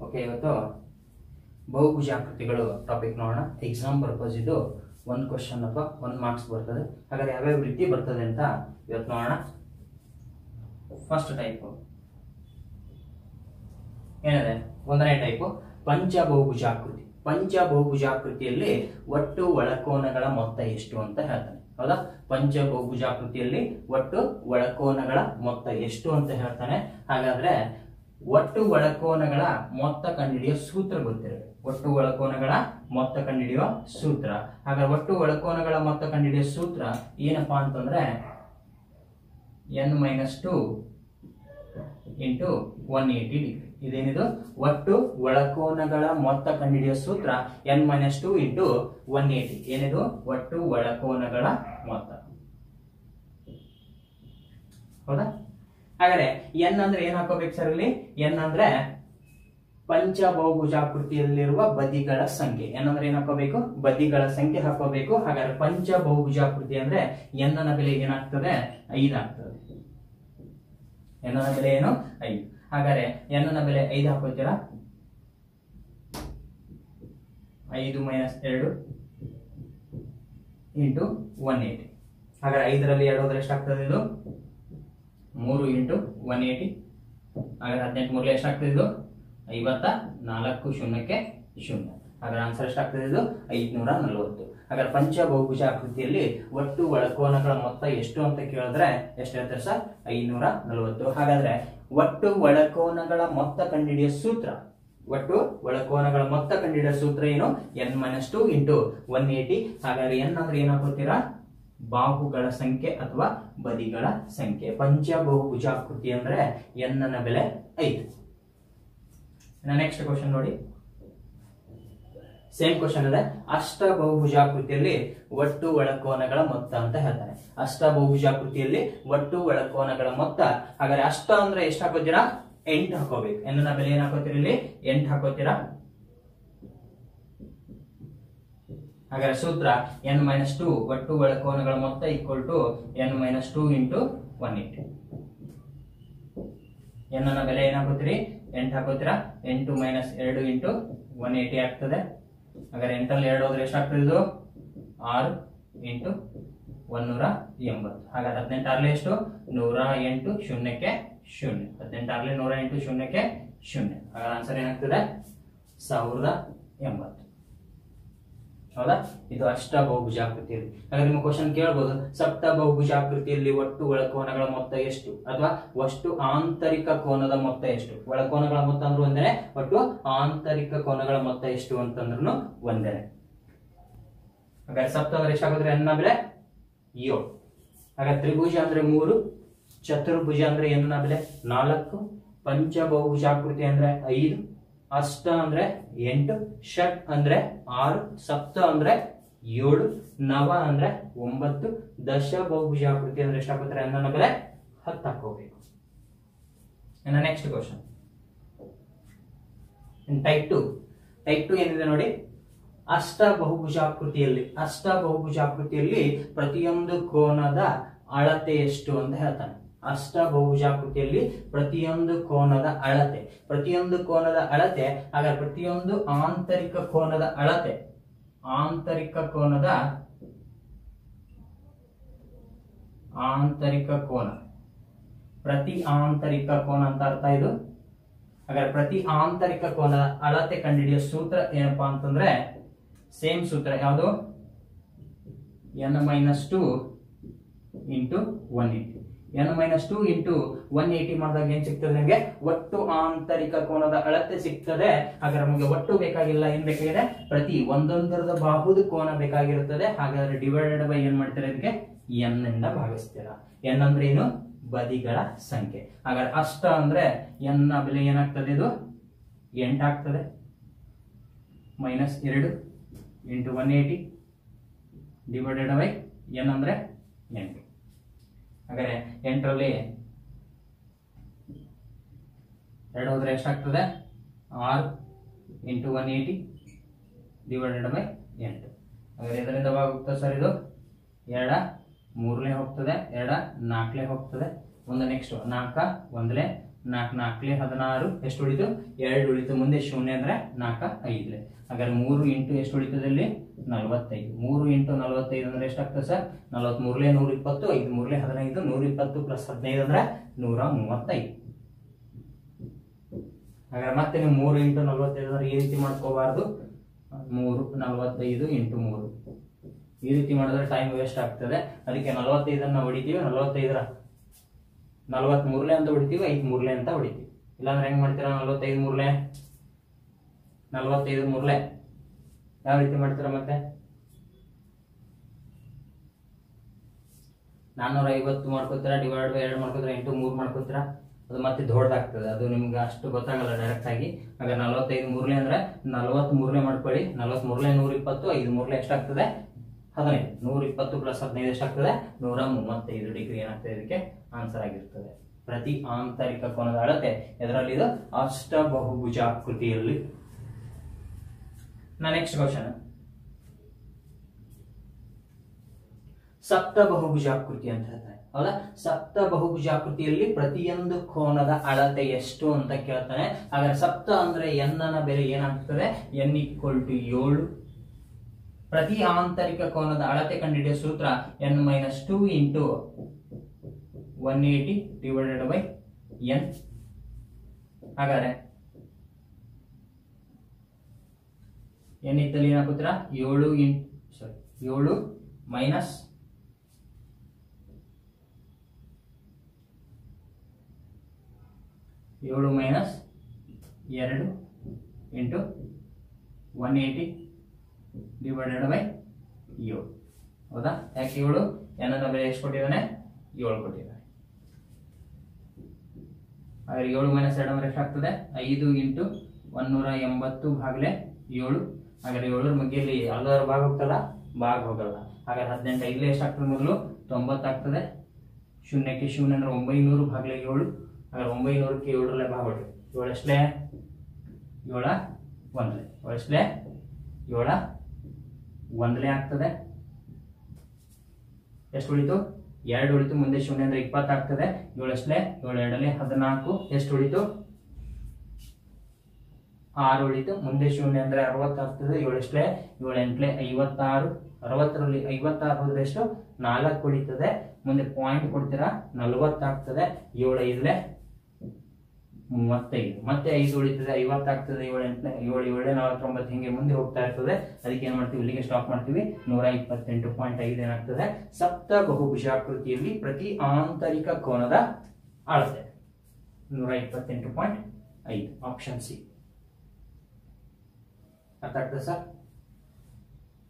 Okay, ಇವತ್ತು ಬಹುಭುಜಾಕೃತಿಗಳು topic ನೋಡೋಣ. Exam purpose ಇದು ಒಂದು ಕ್ವಶನ್ ಅಥವಾ 1 ಮಾರ್ಕ್ಸ್ ಬರ್ತದೆ. ಹಾಗಾದ್ರೆ ಯಾವ್ಯಾವ ರೀತಿ ಬರ್ತದೆ ಅಂತ ಇವತ್ತು ನೋಡೋಣ. ಫಸ್ಟ್ ಟೈಪ್ ಏನಿದೆ, 1ನೇ ಟೈಪು ಪಂಚಬಹುಭುಜಾಕೃತಿ. ಪಂಚಬಹುಭುಜಾಕೃತಿಯಲ್ಲಿ ಒಟ್ಟು ಒಳಕೋನಗಳ ಮೊತ್ತ ಎಷ್ಟು ಅಂತ ಹೇಳ್ತಾನೆ. ಹೌದಾ? ಪಂಚಬಹುಭುಜಾಕೃತಿಯಲ್ಲಿ ಒಟ್ಟು ಒಳಕೋನಗಳ ಮೊತ್ತ ಎಷ್ಟು ಅಂತ ಹೇಳ್ತಾನೆ. ಹಾಗಾದ್ರೆ ಒಟ್ಟು ಒಳಕೋನಗಳ ಮೊತ್ತ ಕಂಡುಹಿಡಿಯುವ ಸೂತ್ರ ಗೊತ್ತಿರಬೇಕು. ಒಟ್ಟು ಒಳಕೋನಗಳ ಮೊತ್ತ ಕಂಡುಹಿಡಿಯುವ ಸೂತ್ರ. ಹಾಗಾದ್ರೆ ಒಟ್ಟು ಒಳಕೋನಗಳ ಮೊತ್ತ ಕಂಡುಹಿಡಿಯುವ ಸೂತ್ರ ಏನಪ್ಪಾ ಅಂತಂದ್ರೆ n-2 ಇಂಟು 180 ಡಿಗ್ರಿ. ಇದೇನಿದು? ಒಟ್ಟು ಒಳಕೋನಗಳ ಮೊತ್ತ ಕಂಡುಹಿಡಿಯುವ ಸೂತ್ರ n-2 ಇಂಟು 180. ಏನಿದು? ಒಟ್ಟು ಒಳಕೋನಗಳ ಮೊತ್ತ. ಹೌದಾ? ಹಾಗಾದ್ರೆ n ಅಂದ್ರೆ ಏನ್ ಹಾಕೋಬೇಕು ಸರ್ ಇಲ್ಲಿ? n ಅಂದ್ರೆ ಪಂಚಬಹುಭುಜಾಕೃತಿಯಲ್ಲಿರುವ ಬದಿಗಳ ಸಂಖ್ಯೆ. n ಅಂದ್ರೆ ಏನ್ ಹಾಕೋಬೇಕು? ಬದಿಗಳ ಸಂಖ್ಯೆ ಹಾಕೋಬೇಕು. ಹಾಗಾದ್ರೆ ಪಂಚಬಹುಭುಜಾಕೃತಿ ಅಂದ್ರೆ n ನ ಬೆಲೆ ಏನಾಗ್ತದೆ? 5 ಆಗ್ತದೆ. n ನ ಬೆಲೆ ಏನು? 5. ಹಾಗಾದ್ರೆ n ನ ಬೆಲೆ 5 ಹಾಕೋತೀರಾ? 5 - 2 ಇಂಟು 180. ಹಾಗಾದ್ರೆ 5ರಲ್ಲಿ 2 ಹೋದ್ರೆ ಎಷ್ಟಾಗ್ತದೆ? ಇದು 3 ಇಂಟು 180. ಹಾಗಾದ್ರೆ 18 3 ಎಷ್ಟಾಗ್ತದೆ? ಇದು 54 ಶೂನ್ಯಕ್ಕೆ 0. ಹಾಗಾದ್ರೆ ಆನ್ಸರ್ ಎಷ್ಟಾಗ್ತದೆ? ಇದು 540. ಹಾಗಾದ್ರೆ ಪಂಚಬಹುಭುಜಾಕೃತಿಯಲ್ಲಿ ಒಟ್ಟು ಒಳಕೋನಗಳ ಮೊತ್ತ ಎಷ್ಟು ಅಂತ ಕೇಳಿದ್ರೆ ಎಷ್ಟು ಹೇಳ್ತಾರೆ ಸರ್? 540. ಹಾಗಾದ್ರೆ ಒಟ್ಟು ಒಳಕೋನಗಳ ಮೊತ್ತ ಕಂಡುಹಿಡಿಯುವ ಸೂತ್ರ, ಒಟ್ಟು ಒಳಕೋನಗಳ ಮೊತ್ತ ಕಂಡುಹಿಡಿಯುವ ಸೂತ್ರ ಏನು? n-2 into 180. ಹಾಗಾದ್ರೆ n ಅಂದ್ರೆ ಏನ್ ಹಾಕೋತೀರಾ? ಬಾಹುಗಳ ಸಂಖ್ಯೆ ಅಥವಾ ಬದಿಗಳ ಸಂಖ್ಯೆ. ಪಂಚಬಹುಭುಜಾಕೃತಿ ಅಂದ್ರೆ n ನ ಬೆಲೆ 5. ನೆಕ್ಸ್ಟ್ ಕ್ವಶನ್ ನೋಡಿ. ಸೇಮ್ ಕ್ವಶನ್ ಇದೆ. ಅಷ್ಟಬಹುಭುಜಾಕೃತಿಯಲ್ಲಿ ಒಟ್ಟು ಒಳಕೋನಗಳ ಮೊತ್ತ ಅಂತ ಹೇಳ್ತಾರೆ. ಅಷ್ಟಬಹುಭುಜಾಕೃತಿಯಲ್ಲಿ ಒಟ್ಟು ಒಳಕೋನಗಳ ಮೊತ್ತ. ಹಾಗಾದ್ರೆ ಅಷ್ಟ ಅಂದ್ರೆ ಎಷ್ಟು ಹಾಕೋತೀರಾ? 8 ಹಾಕೋಬೇಕು. n ನ ಬೆಲೆ ಏನ್ ಹಾಕೋತೀರಿ? ಇಲ್ಲಿ 8 ಹಾಕೋತೀರಾ? ಹಾಗಾದ್ರೆ ಸೂತ್ರ n-2 ಒಟ್ಟು ಒಳಕೋನಗಳ ಮೊತ್ತ n-2 ಇಂಟು 180. n ನ ಬೆಲೆ ಏನ್ ಹಾಕೋತೀರಿ? 8 ಹಾಕೋತೀರಾ? 8 - 2 ಇಂಟು 180 ಆಗ್ತದೆ. ಹಾಗಾದ್ರೆ 8ರಲ್ಲಿ 2 ಹೋದ್ರೆ ಎಷ್ಟಾಗ್ತದೆ? ಇದು 6 ಇಂಟು 180. ಹಾಗಾದ್ರೆ 18 ಎಷ್ಟು? 108 ಶೂನ್ಯಕ್ಕೆ 0. 18 108 ಶೂನ್ಯಕ್ಕೆ 0. ಹಾಗಾದ್ರೆ ಆನ್ಸರ್ ಏನಾಗ್ತದೆ? 1080. ಹೌದಾ? ಇದು ಅಷ್ಟಬಹುಭುಜಾಕೃತಿಯಲ್ಲಿ. ಹಾಗಾದ್ರೆ ನಿಮ್ಮ ಕ್ವಶನ್ ಕೇಳಬಹುದು, ಸಪ್ತಬಹುಭುಜಾಕೃತಿಯಲ್ಲಿ ಒಟ್ಟು ಒಳಕೋನಗಳ ಮೊತ್ತ ಎಷ್ಟು? ಅಥವಾ ಒಟ್ಟು ಆಂತರಿಕ ಕೋನದ ಮೊತ್ತ ಎಷ್ಟು? ಒಳಕೋನಗಳ ಮೊತ್ತ ಅಂದ್ರೆ ಒಂದೇ, ಒಟ್ಟು ಆಂತರಿಕ ಕೋನಗಳ ಮೊತ್ತ ಎಷ್ಟು ಅಂತಂದ್ರೂ ಒಂದೇ. ಹಾಗಾದ್ರೆ ಸಪ್ತ ಅಂದ್ರೆ ಎಷ್ಟಾಗೋದ್ರೆ n ನ ಬೆಲೆ 7. ಹಾಗಾದ್ರೆ ತ್ರಿಭುಜ ಅಂದ್ರೆ 3, ಚತುರ್ಭುಜ ಅಂದ್ರೆ n ನ ಬೆಲೆ 4, ಪಂಚಬಹುಭುಜಾಕೃತಿ ಅಂದ್ರೆ 5, ಅಷ್ಟ ಅಂದ್ರೆ 8, ಷಟ್ ಅಂದ್ರೆ 6, ಸಪ್ತ ಅಂದ್ರೆ 7, ನವ ಅಂದ್ರೆ 9, ದಶ ಬಹುಭುಜಾಕೃತಿ ಅಂದ್ರೆ ಎಷ್ಟು ಹಾಕೋತಾರೆ? n ನ ಬೆಲೆ 10 ಹಾಕೋಬೇಕು. ಇನ್ನು ನೆಕ್ಸ್ಟ್ ಕ್ವಶನ್ ಟೈಪ್ 2 ಏನಿದೆ ನೋಡಿ. ಅಷ್ಟಬಹುಭುಜಾಕೃತಿಯಲ್ಲಿ ಪ್ರತಿಯೊಂದು ಕೋನದ ಅಳತೆ ಎಷ್ಟು ಅಂತ ಹೇಳ್ತಾನೆ. ಅಷ್ಟಬಹುಭುಜಾಕೃತಿಯಲ್ಲಿ ಪ್ರತಿಯೊಂದು ಕೋನದ ಅಳತೆ. ಹಾಗಾದ್ರೆ ಪ್ರತಿಯೊಂದು ಆಂತರಿಕ ಕೋನದ ಅಳತೆ. ಪ್ರತಿ ಆಂತರಿಕ ಕೋನ ಅಂತ ಅರ್ಥ ಇದು. ಹಾಗಾದ್ರೆ ಪ್ರತಿ ಆಂತರಿಕ ಕೋನದ ಅಳತೆ ಕಂಡುಹಿಡಿಯುವ ಸೂತ್ರ ಏನಪ್ಪಾ ಅಂತಂದ್ರೆ ಸೇಮ್ ಸೂತ್ರ. ಯಾವುದು? n-2 into 180. n-2 ಇಂಟು 180 ಮಾಡಿದಾಗ ಏನ್ ಸಿಗ್ತದೆ? ನಮಗೆ ಒಟ್ಟು ಆಂತರಿಕ ಕೋನದ ಅಳತೆ ಸಿಗ್ತದೆ. ಹಾಗಾದ್ರೆ ನಮಗೆ ಒಟ್ಟು ಬೇಕಾಗಿಲ್ಲ, ಏನ್ ಬೇಕಾಗಿದೆ? ಪ್ರತಿ ಒಂದೊಂದರದ ಬಾಹುದ ಕೋನ ಬೇಕಾಗಿರುತ್ತದೆ. ಹಾಗಾದ್ರೆ ಡಿವೈಡೆಡ್ ಬೈ ಏನ್ ಮಾಡ್ತೀರಾ? ಇದಕ್ಕೆ n ಇಂದ ಭಾಗಿಸ್ತೀರಾ. n ಅಂದ್ರೆ ಏನು? ಬದಿಗಳ ಸಂಖ್ಯೆ. ಹಾಗಾದ್ರೆ ಅಷ್ಟ ಅಂದ್ರೆ n ನ ಬೆಲೆ ಏನಾಗ್ತದೆ? ಇದು 8 ಆಗ್ತದೆ. -2 ಇಂಟು 180 ಡಿವೈಡೆಡ್ ಬೈ n ಅಂದ್ರೆ 8. ಹಾಗಾದ್ರೆ 8ರಲ್ಲಿ 2 ಹೋದ್ರೆ ಎಷ್ಟಾಗ್ತದೆ? 6 ಇಂಟು 180 ಡಿವೈಡೆಡ್ ಬೈ 8. ಹಾಗಾದ್ರೆ ಇದರಿಂದ ಹೋಗ್ತದೆ ಸರ್? ಇದು 2 3 ಹೋಗ್ತದೆ, 2 4 ಹೋಗ್ತದೆ. ಒಂದು ನೆಕ್ಸ್ಟ್ 4 1 4 4 16 ಎಷ್ಟು ಉಳಿತು 2 ಉಳಿತು ಮುಂದೆ ಶೂನ್ಯ ಅಂದ್ರೆ 4 5 ಹಾಗಾದ್ರೆ 3 ಇಂಟು ಎಷ್ಟು ಉಳಿತದೆ ಇಲ್ಲಿ 45 3 ಇಂಟು 45 ಅಂದ್ರೆ ಎಷ್ಟಾಗ್ತದೆ ಸರ್ 43 120 5 3 15 120 ಪ್ಲಸ್ 15 ಅಂದ್ರೆ 135 ಹಾಗಾದ್ರೆ ಮತ್ತೆ ನೀವು 3 ಇಂಟು 45 ಅಂದ್ರೆ ಈ ರೀತಿ ಮಾಡ್ಕೋಬಾರ್ದು 3 45 ಇಂಟು 3 ಈ ರೀತಿ ಮಾಡಿದ್ರೆ ಟೈಮ್ ವೇಸ್ಟ್ ಆಗ್ತದೆ ಅದಕ್ಕೆ 45 ಅನ್ನ ಹೊಡಿತೀವಿ 45 43 ಅಂತ ಹೊಡಿತೀವಿ 5 3 ಅಂತ ಹೊಡಿತೀವಿ ಇಲ್ಲಾಂದ್ರೆ ಹೆಂಗ್ ಮಾಡ್ತೀರಾ 45 3 45 3 ಯಾವ ರೀತಿ ಮಾಡ್ತೀರಾ ಮತ್ತೆ 450 ಮಾಡ್ಕೋತೀರಾ ಡಿವೈಡ್ ಬೈ 2 ಮಾಡ್ಕೋತೀರಾ ಇಂಟು 3 ಮಾಡ್ಕೋತೀರಾ ಅದು ಮತ್ತೆ ದೊಡ್ಡದಾಗ್ತದೆ ಅದು ನಿಮ್ಗೆ ಅಷ್ಟು ಗೊತ್ತಾಗಲ್ಲ ಡೈರೆಕ್ಟ್ ಆಗಿ ಆಗ 45 3 ಅಂದ್ರೆ 43 ಮಾಡ್ಕೊಳ್ಳಿ 43 120 5 3 ಎಷ್ಟಾಗ್ತದೆ 15 120 ಪ್ಲಸ್ 15 ಎಷ್ಟಾಗ್ತದೆ 135 ಡಿಗ್ರಿ ಏನಾಗ್ತದೆ ಇದಕ್ಕೆ ಆನ್ಸರ್ ಆಗಿರ್ತದೆ ಪ್ರತಿ ಆಂತರಿಕ ಕೋನದ ಅಳತೆ ಇದರಲ್ಲಿ ಇದು ಅಷ್ಟಬಹುಭುಜಾಕೃತಿಯಲ್ಲಿ ನೆಕ್ಸ್ಟ್ ಕ್ವಶನ್ ಸಪ್ತಬಹುಭುಜಾಕೃತಿ ಅಂತ ಹೇಳ್ತಾರೆ ಹೌದಾ ಸಪ್ತಬಹುಭುಜಾಕೃತಿಯಲ್ಲಿ ಪ್ರತಿಯೊಂದು ಕೋನದ ಅಳತೆ ಎಷ್ಟು ಅಂತ ಕೇಳ್ತಾನೆ ಹಾಗಾದ್ರೆ ಸಪ್ತ ಅಂದ್ರೆ n ನ ಬೆಲೆ ಏನಾಗ್ತದೆ n = 7 ಪ್ರತಿ ಆಂತರಿಕ ಕೋನದ ಅಳತೆ ಕಂಡುಹಿಡಿಯುವ ಸೂತ್ರ n-2 into 180 divided by n ಹಾಗಾದ್ರೆ n ಇತ್ತಲ್ಲಿ ಏನಾಗುತ್ತೀರಾ 7 minus 2 into 180 divided by 7 ಹೌದಾ ಯಾಕೆ 7 n ನ ಬೆಲೆ ಎಷ್ಟು ಕೊಟ್ಟಿದ್ದಾನೆ 7 ಕೊಟ್ಟಿದ್ದಾನೆ ಹಾಗಾದ್ರೆ 7 ಮೈನಸ್ 2 ಅಂದ್ರೆ ಎಷ್ಟಾಗ್ತದೆ 5 ಇಂಟು 180 ಭಾಗಲೆ 7 ಹಾಗಾದ್ರೆ 7 ರ ಮಧ್ಯೆಯಲ್ಲಿ ಯಾವ್ದಾದ್ರು ಭಾಗ ಹೋಗ್ತಲ್ಲ ಭಾಗ ಹೋಗಲ್ಲ ಹಾಗಾದ್ರೆ 18 ಇಲ್ಲಿ ಎಷ್ಟಾಗ್ತದೆ ಮೊದಲು 90 ಆಗ್ತದೆ ಶೂನ್ಯಕ್ಕೆ ಶೂನ್ಯ ಅಂದ್ರೆ 900 ಭಾಗಲೆ 7 ಹಾಗಾದ್ರೆ 900ಕ್ಕೆ 7 ಭಾಗ ಹೊಡ್ರಿ 7 ಎಷ್ಟೇ 7 1 7 ಎಷ್ಟೇ 7 1 ಆಗ್ತದೆ ಎಷ್ಟು ಉಳಿತು 2 ಉಳಿತು ಮುಂದೆ ಶೂನ್ಯ ಅಂದ್ರೆ 20 ಆಗ್ತದೆ 7 ಎಷ್ಟೇ 7 2 14 ಎಷ್ಟು ಉಳಿತು 6 ಉಳಿತು ಮುಂದೆ ಶೂನ್ಯ ಅಂದ್ರೆ 60 ಆಗ್ತದೆ 7 ಎಷ್ಟೇ 7 8 56 60ರಲ್ಲಿ 56 ಹೋದ್ರೆ ಎಷ್ಟು 4 ಉಳಿತದೆ ಮುಂದೆ ಪಾಯಿಂಟ್ ಕೊಡ್ತೀರಾ 40 ಆಗ್ತದೆ 7 5 35 ಮತ್ತೆ 5 ಉಳಿತದೆ 50 ಆಗ್ತದೆ 7 8 7 49 ಹಿಂಗೆ ಮುಂದೆ ಹೋಗ್ತಾ ಇರ್ತದೆ ಅದಕ್ಕೆ ಏನ್ ಮಾಡ್ತೀವಿ ಇಲ್ಲಿಗೆ ಸ್ಟಾಪ್ ಮಾಡ್ತೀವಿ 128.5 ಏನಾಗ್ತದೆ ಸಪ್ತ ಬಹುಭುಜಾಕೃತಿಯಲ್ಲಿ ಪ್ರತಿ ಆಂತರಿಕ ಕೋನದ ಅಳತೆ 128.5 ಆಪ್ಷನ್ ಸಿ ಅರ್ಥ ಆಗ್ತದೆ ಸರ್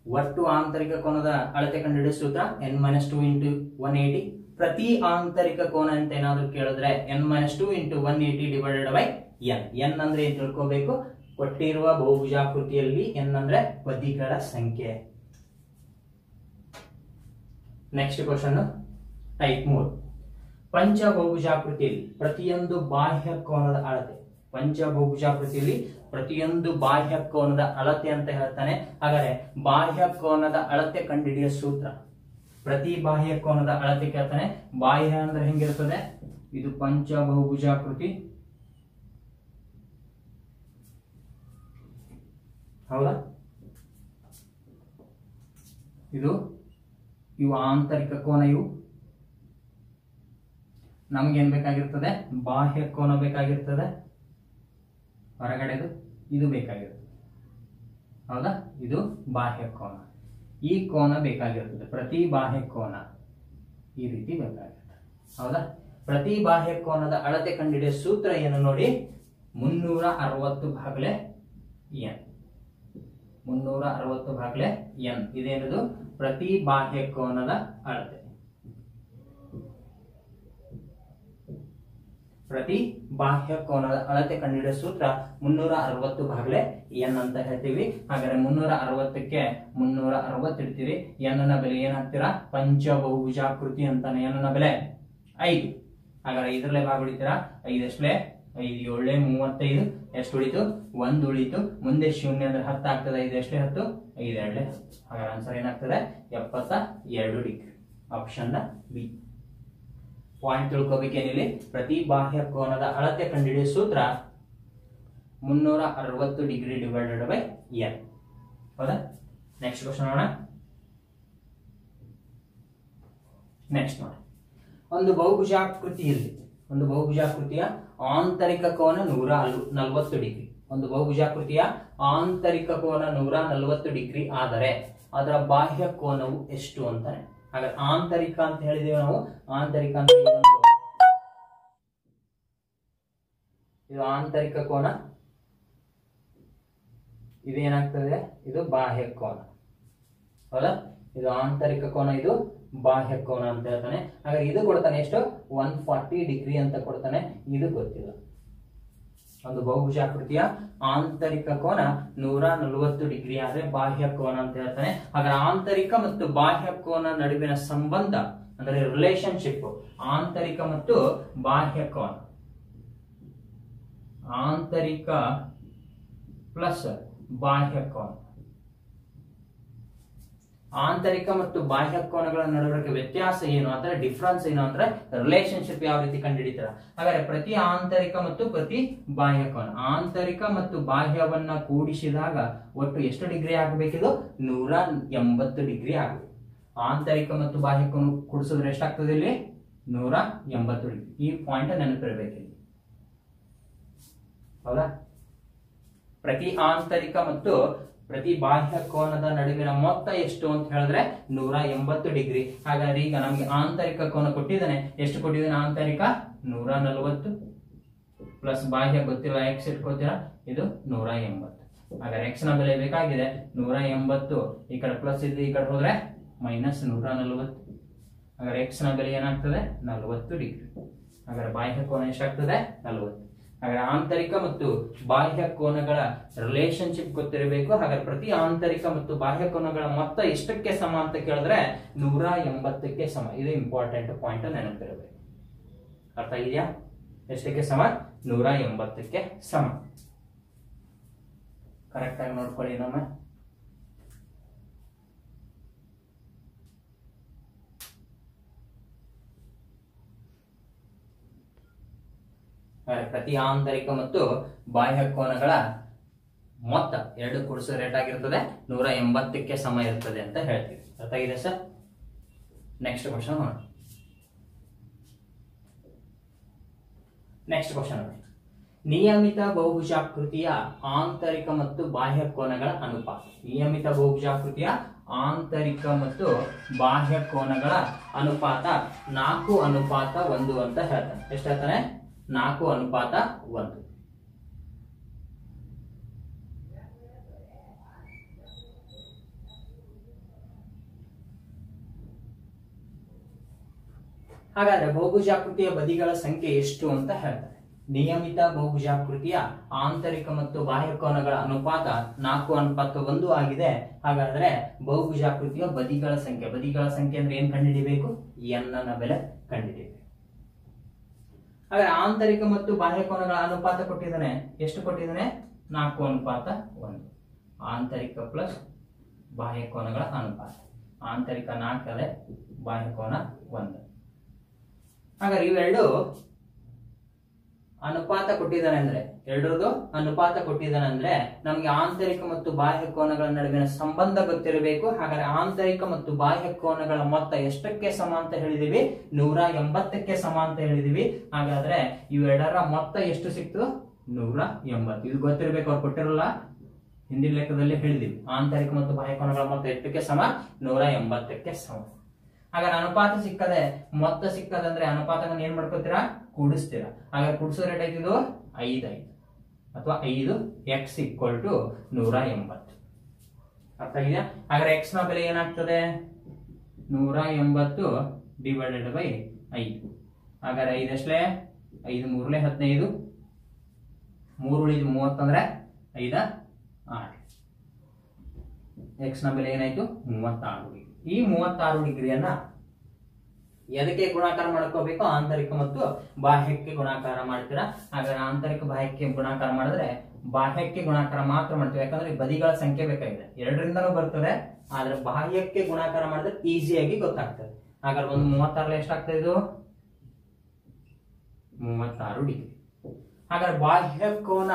ಒಟ್ಟು ಆಂತರಿಕ ಕೋನದ ಅಳತೆ ಕಂಡುಹಿಡಿಯುವ ಸೂತ್ರ n-2 ಇಂಟು 180 ಪ್ರತಿ ಆಂತರಿಕ ಕೋನ ಅಂತ ಏನಾದ್ರು ಕೇಳಿದ್ರೆ n-2 into 180 divided by n ಅಂದ್ರೆ ಏನ್ ತಿಳ್ಕೋಬೇಕು ಕೊಟ್ಟಿರುವ ಬಹುಭುಜಾಕೃತಿಯಲ್ಲಿ n ಅಂದ್ರೆ ಬದಿಗಳ ಸಂಖ್ಯೆ ನೆಕ್ಸ್ಟ್ ಕ್ವಶನ್ ಟೈಪ್ 3 ಪಂಚಬಹುಭುಜಾಕೃತಿಯಲ್ಲಿ ಪ್ರತಿಯೊಂದು ಬಾಹ್ಯ ಕೋನದ ಅಳತೆ ಪಂಚಬಹುಭುಜಾಕೃತಿಯಲ್ಲಿ ಪ್ರತಿಯೊಂದು ಬಾಹ್ಯ ಕೋನದ ಅಳತೆ ಅಂತ ಹೇಳ್ತಾನೆ ಹಾಗಾದ್ರೆ ಬಾಹ್ಯ ಕೋನದ ಅಳತೆ ಕಂಡುಹಿಡಿಯುವ ಸೂತ್ರ ಪ್ರತಿ ಬಾಹ್ಯ ಕೋನದ ಅಳತೆ ಕೇಳ್ತಾನೆ ಬಾಹ್ಯ ಅಂದ್ರೆ ಹೆಂಗಿರ್ತದೆ ಇದು ಪಂಚಬಹುಭುಜಾಕೃತಿ ಹೌದಾ ಇದು ಇವು ಆಂತರಿಕ ಕೋನ ಇವು ನಮ್ಗೆ ಏನ್ ಬೇಕಾಗಿರ್ತದೆ ಬಾಹ್ಯ ಕೋನ ಬೇಕಾಗಿರ್ತದೆ ಹೊರಗಡೆದು ಇದು ಬೇಕಾಗಿರ್ತದೆ ಹೌದಾ ಇದು ಬಾಹ್ಯ ಕೋನ ಈ ಕೋನ ಬೇಕಾಗಿರ್ತದೆ ಪ್ರತಿ ಬಾಹ್ಯ ಕೋನ ಈ ರೀತಿ ಬೇಕಾಗಿರ್ತದೆ ಹೌದಾ ಪ್ರತಿ ಬಾಹ್ಯ ಕೋನದ ಅಳತೆ ಕಂಡುಹಿಡಿಯುವ ಸೂತ್ರ ಏನು ನೋಡಿ 360 ಭಾಗಲೆ n 360 ಭಾಗಲೆ n ಇದೇನದು ಪ್ರತಿ ಬಾಹ್ಯ ಕೋನದ ಅಳತೆ ಪ್ರತಿ ಬಾಹ್ಯ ಕೋನದ ಅಳತೆ ಕಂಡುಹಿಡಿಯುವ ಸೂತ್ರ 360 ಭಾಗಲೆ n ಅಂತ ಹೇಳ್ತೀವಿ ಹಾಗಾದ್ರೆ 360ಕ್ಕೆ 360 ಇಡ್ತೀರಿ n ನ ಬೆಲೆ ಏನ್ ಹಾಕ್ತೀರಾ ಪಂಚಬಹುಭುಜಾಕೃತಿ ಅಂತಾನೆ n ನ ಬೆಲೆ 5 ಹಾಗಾದ್ರೆ ಇದರಲ್ಲೇ ಭಾಗ ಹೊಡಿತೀರಾ 5 ಎಷ್ಟೇ 5 7 35 ಎಷ್ಟು ಉಳಿತು 1 ಉಳಿತು ಮುಂದೆ ಶೂನ್ಯ ಅಂದ್ರೆ 10 ಆಗ್ತದೆ 5 ಎಷ್ಟೇ 10 5 2 ಹಾಗಾದ್ರೆ ಆನ್ಸರ್ ಏನಾಗ್ತದೆ 72 ಡಿಗ್ರಿ ಆಪ್ಷನ್ ಬಿ ಪಾಯಿಂಟ್ ತಿಳ್ಕೊಬೇಕೇನಿಲ್ಲಿ, ಪ್ರತಿ ಬಾಹ್ಯ ಕೋನದ ಅಳತೆ ಕಂಡುಹಿಡಿಯುವ ಸೂತ್ರ 360 ಡಿಗ್ರಿ ಡಿವೈಡೆಡ್ ಬೈ n. ಹೌದಾ? ನೆಕ್ಸ್ಟ್ ಕ್ವಶನ್ ನೋಡೋಣ. ನೆಕ್ಸ್ಟ್ ನೋಡಿ, ಒಂದು ಬಹುಭುಜಾಕೃತಿಯ ಆಂತರಿಕ ಕೋನ 140 ಡಿಗ್ರಿ. ಒಂದು ಬಹುಭುಜಾಕೃತಿಯ ಆಂತರಿಕ ಕೋನ 140 ಡಿಗ್ರಿ ಆದರೆ ಅದರ ಬಾಹ್ಯ ಕೋನವು ಎಷ್ಟು ಅಂತಾನೆ. ಹಾಗಾದ್ರೆ ಆಂತರಿಕ ಅಂತ ಹೇಳಿದೀವಿ ನಾವು. ಆಂತರಿಕ ಅಂತ ಇದು ಆಂತರಿಕ ಕೋನ, ಇದೇನಾಗ್ತದೆ, ಇದು ಬಾಹ್ಯ ಕೋನ. ಹೌದಾ? ಇದು ಆಂತರಿಕ ಕೋನ, ಇದು ಬಾಹ್ಯ ಕೋನ ಅಂತ ಹೇಳ್ತಾನೆ. ಹಾಗಾದ್ರೆ ಇದು ಕೊಡ್ತಾನೆ ಎಷ್ಟು, 140 ಡಿಗ್ರಿ ಅಂತ ಕೊಡ್ತಾನೆ. ಇದು ಗೊತ್ತಿಲ್ಲ. ಒಂದು ಬಹುಭುಜಾಕೃತಿಯ ಆಂತರಿಕ ಕೋನ 140 ಡಿಗ್ರಿ ಆದ್ರೆ ಬಾಹ್ಯ ಕೋನ ಅಂತ ಹೇಳ್ತಾನೆ. ಹಾಗಾದ್ರೆ ಆಂತರಿಕ ಮತ್ತು ಬಾಹ್ಯ ಕೋನ ನಡುವಿನ ಸಂಬಂಧ ಅಂದ್ರೆ ರಿಲೇಶನ್ಶಿಪ್, ಆಂತರಿಕ ಮತ್ತು ಬಾಹ್ಯ ಕೋನ, ಆಂತರಿಕ ಪ್ಲಸ್ ಬಾಹ್ಯ ಕೋನ, ಆಂತರಿಕ ಮತ್ತು ಬಾಹ್ಯ ಕೋನಗಳ ನಡುವೆ ವ್ಯತ್ಯಾಸ ಏನು ಅಂದ್ರೆ, ಡಿಫ್ರೆನ್ಸ್ ಏನು ಅಂದ್ರೆ ರಿಲೇಶನ್ಶಿಪ್ ಯಾವ ರೀತಿ ಕಂಡುಹಿಡಿತಾರ. ಹಾಗಾದ್ರೆ ಪ್ರತಿ ಆಂತರಿಕ ಮತ್ತು ಪ್ರತಿ ಬಾಹ್ಯ ಕೋನ, ಆಂತರಿಕ ಮತ್ತು ಬಾಹ್ಯವನ್ನ ಕೂಡಿಸಿದಾಗ ಒಟ್ಟು ಎಷ್ಟು ಡಿಗ್ರಿ ಆಗಬೇಕಿದು, 180 ಡಿಗ್ರಿ ಆಗಬೇಕು. ಆಂತರಿಕ ಮತ್ತು ಬಾಹ್ಯ ಕೋನ ಕೂಡಿಸಿದ್ರೆ ಎಷ್ಟಾಗ್ತದೆ ಇಲ್ಲಿ, 180 ಡಿಗ್ರಿ. ಈ ಪಾಯಿಂಟ್ ನೆನಪಿರಬೇಕಿಲ್ಲಿ. ಹೌದಾ? ಪ್ರತಿ ಆಂತರಿಕ ಮತ್ತು ಪ್ರತಿ ಬಾಹ್ಯ ಕೋನದ ನಡುವಿನ ಮೊತ್ತ ಎಷ್ಟು ಅಂತ ಹೇಳಿದ್ರೆ 180 ಡಿಗ್ರಿ. ಹಾಗಾದ್ರೆ ಈಗ ನಮ್ಗೆ ಆಂತರಿಕ ಕೋನ ಕೊಟ್ಟಿದ್ದಾನೆ. ಎಷ್ಟು ಕೊಟ್ಟಿದ್ದಾನೆ? ಆಂತರಿಕ 140 ಪ್ಲಸ್ ಬಾಹ್ಯ ಗೊತ್ತಿಲ್ಲ, ಎಕ್ಸ್ ಇಟ್ಕೋತೀರಾ, ಇದು 180. ಹಾಗಾದ್ರೆ ಎಕ್ಸ್ ನ ಬೆಲೆ ಬೇಕಾಗಿದೆ 180. ಈ ಕಡೆ ಪ್ಲಸ್ ಇದ್ದು ಈ ಕಡೆ ಹೋದ್ರೆ ಮೈನಸ್ 140. ಹಾಗಾದ್ರೆ ಎಕ್ಸ್ ನ ಬೆಲೆ ಏನಾಗ್ತದೆ, 40 ಡಿಗ್ರಿ. ಹಾಗಾದ್ರೆ ಬಾಹ್ಯ ಕೋನ ಎಷ್ಟಾಗ್ತದೆ, 40. ಹಾಗಾದ್ರೆ ಆಂತರಿಕ ಮತ್ತು ಬಾಹ್ಯ ಕೋನಗಳ ರಿಲೇಶನ್ಶಿಪ್ ಗೊತ್ತಿರಬೇಕು. ಹಾಗಾದ್ರೆ ಪ್ರತಿ ಆಂತರಿಕ ಮತ್ತು ಬಾಹ್ಯ ಕೋನಗಳ ಮೊತ್ತ ಎಷ್ಟಕ್ಕೆ ಸಮ ಅಂತ ಕೇಳಿದ್ರೆ 180ಕ್ಕೆ ಸಮ. ಇದು ಇಂಪಾರ್ಟೆಂಟ್ ಪಾಯಿಂಟ್ ನೆನಪಿರಬೇಕು. ಅರ್ಥ ಇದೆಯಾ? ಎಷ್ಟಕ್ಕೆ ಸಮ? 180ಕ್ಕೆ ಸಮ. ಕರೆಕ್ಟ್ ಆಗಿ ನೋಡ್ಕೊಳ್ಳಿ ನಮ್ಮ. ಪ್ರತಿ ಆಂತರಿಕ ಮತ್ತು ಬಾಹ್ಯ ಕೋನಗಳ ಮೊತ್ತ ಎರಡು ಕೂಡಿಸಿದ್ರೆ ರೇಟ್ ಆಗಿರ್ತದೆ 180ಕ್ಕೆ ಸಮ ಇರ್ತದೆ ಅಂತ ಹೇಳ್ತೀವಿ. ಅರ್ಥ ಆಗಿದೆ ಸರ್? ನೆಕ್ಸ್ಟ್ ಕ್ವಶನ್ ನೋಡಿ. ನೆಕ್ಸ್ಟ್ ಕ್ವಶನ್ ನೋಡಿ, ನಿಯಮಿತ ಬಹುಭುಜಾಕೃತಿಯ ಆಂತರಿಕ ಮತ್ತು ಬಾಹ್ಯ ಕೋನಗಳ ಅನುಪಾತ. ನಿಯಮಿತ ಬಹುಭುಜಾಕೃತಿಯ ಆಂತರಿಕ ಮತ್ತು ಬಾಹ್ಯ ಕೋನಗಳ ಅನುಪಾತ 4:1 ಅಂತ ಹೇಳ್ತಾನೆ. ಎಷ್ಟು ಹೇಳ್ತಾನೆ? 4:1. ಹಾಗಾದ್ರೆ ಬಹುಭುಜಾಕೃತಿಯ ಬದಿಗಳ ಸಂಖ್ಯೆ ಎಷ್ಟು ಅಂತ ಹೇಳ್ತಾರೆ. ನಿಯಮಿತ ಬಹುಭುಜಾಕೃತಿಯ ಆಂತರಿಕ ಮತ್ತು ಬಾಹ್ಯ ಕೋನಗಳ ಅನುಪಾತ 4:1 ಆಗಿದೆ. ಹಾಗಾದ್ರೆ ಬಹುಭುಜಾಕೃತಿಯ ಬದಿಗಳ ಸಂಖ್ಯೆ ಅಂದ್ರೆ ಏನ್ ಕಂಡುಹಿಡಿಬೇಕು? n ನ ಬೆಲೆ ಕಂಡುಹಿಡಿಯಬೇಕು. ಹಾಗಾದ್ರೆ ಆಂತರಿಕ ಮತ್ತು ಬಾಹ್ಯ ಕೋನಗಳ ಅನುಪಾತ ಕೊಟ್ಟಿದ್ದಾನೆ. ಎಷ್ಟು ಕೊಟ್ಟಿದ್ದಾನೆ? 4:1. ಆಂತರಿಕ ಪ್ಲಸ್ ಬಾಹ್ಯ ಕೋನಗಳ ಅನುಪಾತ. ಆಂತರಿಕ 4, ಬಾಹ್ಯ ಕೋನ 1. ಹಾಗಾದ್ರೆ ಇವೆರಡು ಅನುಪಾತ ಕೊಟ್ಟಿದ್ದಾನೆ ಅಂದ್ರೆ, ಎರಡರದು ಅನುಪಾತ ಕೊಟ್ಟಿದ್ದಾನೆ ಅಂದ್ರೆ ನಮ್ಗೆ ಆಂತರಿಕ ಮತ್ತು ಬಾಹ್ಯ ಕೋನಗಳ ನಡುವಿನ ಸಂಬಂಧ ಗೊತ್ತಿರಬೇಕು. ಹಾಗಾದ್ರೆ ಆಂತರಿಕ ಮತ್ತು ಬಾಹ್ಯ ಕೋನಗಳ ಮೊತ್ತ ಎಷ್ಟಕ್ಕೆ ಸಮ ಅಂತ ಹೇಳಿದೀವಿ? 180ಕ್ಕೆ ಸಮ ಅಂತ ಹೇಳಿದೀವಿ. ಹಾಗಾದ್ರೆ ಇವೆರಡರ ಮೊತ್ತ ಎಷ್ಟು ಸಿಕ್ತು? 180. ಇದು ಗೊತ್ತಿರಬೇಕು, ಅವ್ರು ಕೊಟ್ಟಿರಲ್ಲ, ಹಿಂದಿನ ಲೆಕ್ಕದಲ್ಲಿ ಹೇಳಿದೀವಿ. ಆಂತರಿಕ ಮತ್ತು ಬಾಹ್ಯ ಕೋನಗಳ ಮೊತ್ತ ಎಷ್ಟಕ್ಕೆ ಸಮ? 180ಕ್ಕೆ ಸಮ. ಹಾಗಾದ್ರೆ ಅನುಪಾತ ಸಿಕ್ಕದೆ, ಮೊತ್ತ ಸಿಕ್ಕದಂದ್ರೆ ಅನುಪಾತನ ಏನ್ ಮಾಡ್ಕೋತೀರಾ? ಕೂಡಿಸ್ತೀರಾ. ಹಾಗಾದ್ರೆ ಕೂಡಿಸೋ ರೇಟ್ ಆಯ್ತು 5 ಅಥವಾ 5x = 180. ಅರ್ಥ ಇದೆಯಾ? ಹಾಗಾದ್ರೆ x ನ ಬೆಲೆ ಏನಾಗ್ತದೆ? 180 ಡಿವೈಡೆಡ್ ಬೈ 5. ಹಾಗಾದ್ರೆ 5 ಎಷ್ಟೇ? 5 3 15, 3 ಉಳಿದು 30 ಅಂದ್ರೆ 5 6. x ನ ಬೆಲೆ ಏನಾಯ್ತು? 36 ಡಿಗ್ರಿ. ಈ 36 ಡಿಗ್ರಿಯನ್ನ ಎದಕ್ಕೆ ಗುಣಾಕಾರ ಮಾಡ್ಕೋಬೇಕು? ಆಂತರಿಕ ಮತ್ತು ಬಾಹ್ಯಕ್ಕೆ ಗುಣಾಕಾರ ಮಾಡ್ತೀರಾ. ಹಾಗಾದ್ರೆ ಆಂತರಿಕ ಬಾಹ್ಯಕ್ಕೆ ಗುಣಾಕಾರ ಮಾಡಿದ್ರೆ ಬಾಹ್ಯಕ್ಕೆ ಗುಣಾಕಾರ ಮಾತ್ರ ಮಾಡ್ತೀವಿ. ಯಾಕಂದ್ರೆ ಬದಿಗಳ ಸಂಖ್ಯೆ ಬೇಕಾಗಿದೆ, ಎರಡರಿಂದನೂ ಬರ್ತದೆ. ಆದ್ರೆ ಬಾಹ್ಯಕ್ಕೆ ಗುಣಾಕಾರ ಮಾಡಿದ್ರೆ ಈಸಿಯಾಗಿ ಗೊತ್ತಾಗ್ತದೆ. ಹಾಗಾದ್ರೆ ಒಂದು 36 ಎಷ್ಟಾಗ್ತದೆ? ಇದು 36 ಡಿಗ್ರಿ. ಹಾಗಾದ್ರೆ ಬಾಹ್ಯ ಕೋನ,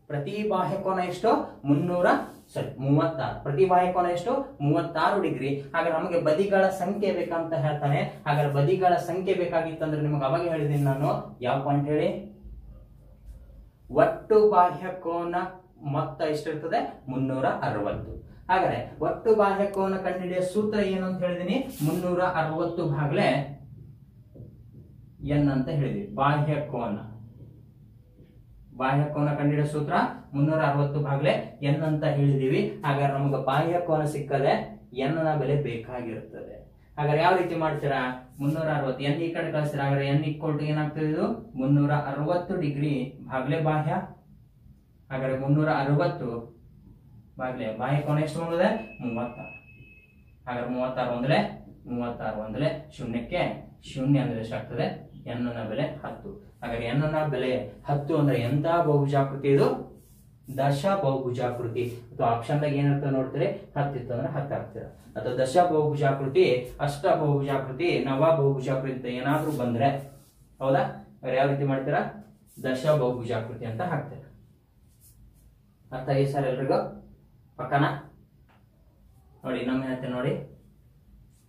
ಪ್ರತಿ ಬಾಹ್ಯ ಕೋನ ಎಷ್ಟು 36, ಪ್ರತಿ ಬಾಹ್ಯ ಕೋನ ಎಷ್ಟು 36 ಡಿಗ್ರಿ. ಹಾಗಾದ್ರೆ ನಮಗೆ ಬದಿಗಳ ಸಂಖ್ಯೆ ಬೇಕಂತ ಹೇಳ್ತಾನೆ. ಹಾಗಾದ್ರೆ ಬದಿಗಳ ಸಂಖ್ಯೆ ಬೇಕಾಗಿತ್ತಂದ್ರೆ ನಿಮಗೆ ಅವಾಗ ಹೇಳಿದೀನಿ ನಾನು, ಯಾವ ಪಾಯಿಂಟ್ ಹೇಳಿ, ಒಟ್ಟು ಬಾಹ್ಯ ಕೋನ ಮೊತ್ತ ಎಷ್ಟಿರ್ತದೆ 360. ಹಾಗಾದ್ರೆ ಒಟ್ಟು ಬಾಹ್ಯ ಕೋನ ಕಂಡುಹಿಡಿಯೋ ಸೂತ್ರ ಏನು ಅಂತ ಹೇಳಿದೀನಿ, 360 ಭಾಗಲೆ ಎನ್ ಅಂತ ಹೇಳಿದ್ವಿ. ಬಾಹ್ಯ ಕೋನ ಕಂಡುಹಿಡಿಯೋ ಸೂತ್ರ 360 ಭಾಗಲೆ ಎನ್ ಅಂತ ಹೇಳಿದೀವಿ. ಹಾಗಾದ್ರೆ ನಮಗೆ ಬಾಹ್ಯ ಕೋನ ಸಿಕ್ಕದೆ ಎನ್ ನ ಬೆಲೆ ಬೇಕಾಗಿರುತ್ತದೆ. ಹಾಗಾದ್ರೆ ಯಾವ ರೀತಿ ಮಾಡ್ತೀರಾ, 360 ಎನ್ ಈ ಕಡೆ ಕಳಿಸ್ತೀರಾ. ಹಾಗಾದ್ರೆ ಎನ್ ಈಕ್ವಲ್ ಟು ಏನಾಗ್ತದೆ, ಇದು 360 ಡಿಗ್ರಿ ಭಾಗಲೆ ಬಾಹ್ಯ. ಹಾಗಾದ್ರೆ 360 ಭಾಗಲೆ ಬಾಹ್ಯ ಕೋನ ಎಷ್ಟು ಬಂದಿದೆ 36. ಹಾಗಾದ್ರೆ 36 ಒಂದಲೆ ಶೂನ್ಯಕ್ಕೆ ಶೂನ್ಯ ಅಂದ್ರೆ ಎಷ್ಟಾಗ್ತದೆ, ಎನ್ ನ ಬೆಲೆ 10. ಹಾಗಾದ್ರೆ ಎನ್ ನ ಬೆಲೆ 10 ಅಂದ್ರೆ ಎಂತ ಬಹುಭುಜಾಕೃತಿ ಇದು, ದಶ ಬಹುಭುಜಾಕೃತಿ. ಅಥವಾ ಆಪ್ಷನ್ ದಾಗ ಏನಿರ್ತದೆ ನೋಡ್ತೀರಿ, 10 ಇತ್ತು ಅಂದ್ರೆ 10 ಆಗ್ತೀರಾ. ಅಥವಾ ದಶ ಬಹುಭುಜಾಕೃತಿ, ಅಷ್ಟ ಬಹುಭುಜಾಕೃತಿ, ನವ ಬಹುಭುಜಾಕೃತಿ ಅಂತ ಏನಾದ್ರೂ ಬಂದ್ರೆ, ಹೌದಾ, ಯಾವ ರೀತಿ ಮಾಡ್ತೀರಾ, ದಶ ಬಹುಭುಜಾಕೃತಿ ಅಂತ ಹಾಕ್ತೀರಾ. ಅರ್ಥ ಆಗಿ ಸರ್ ಎಲ್ರಿಗೂ? ಪಕ್ಕನ ನೋಡಿ, ಇನ್ನೊಮ್ಮೆ ಹೇಳ್ತೀನಿ ನೋಡಿ,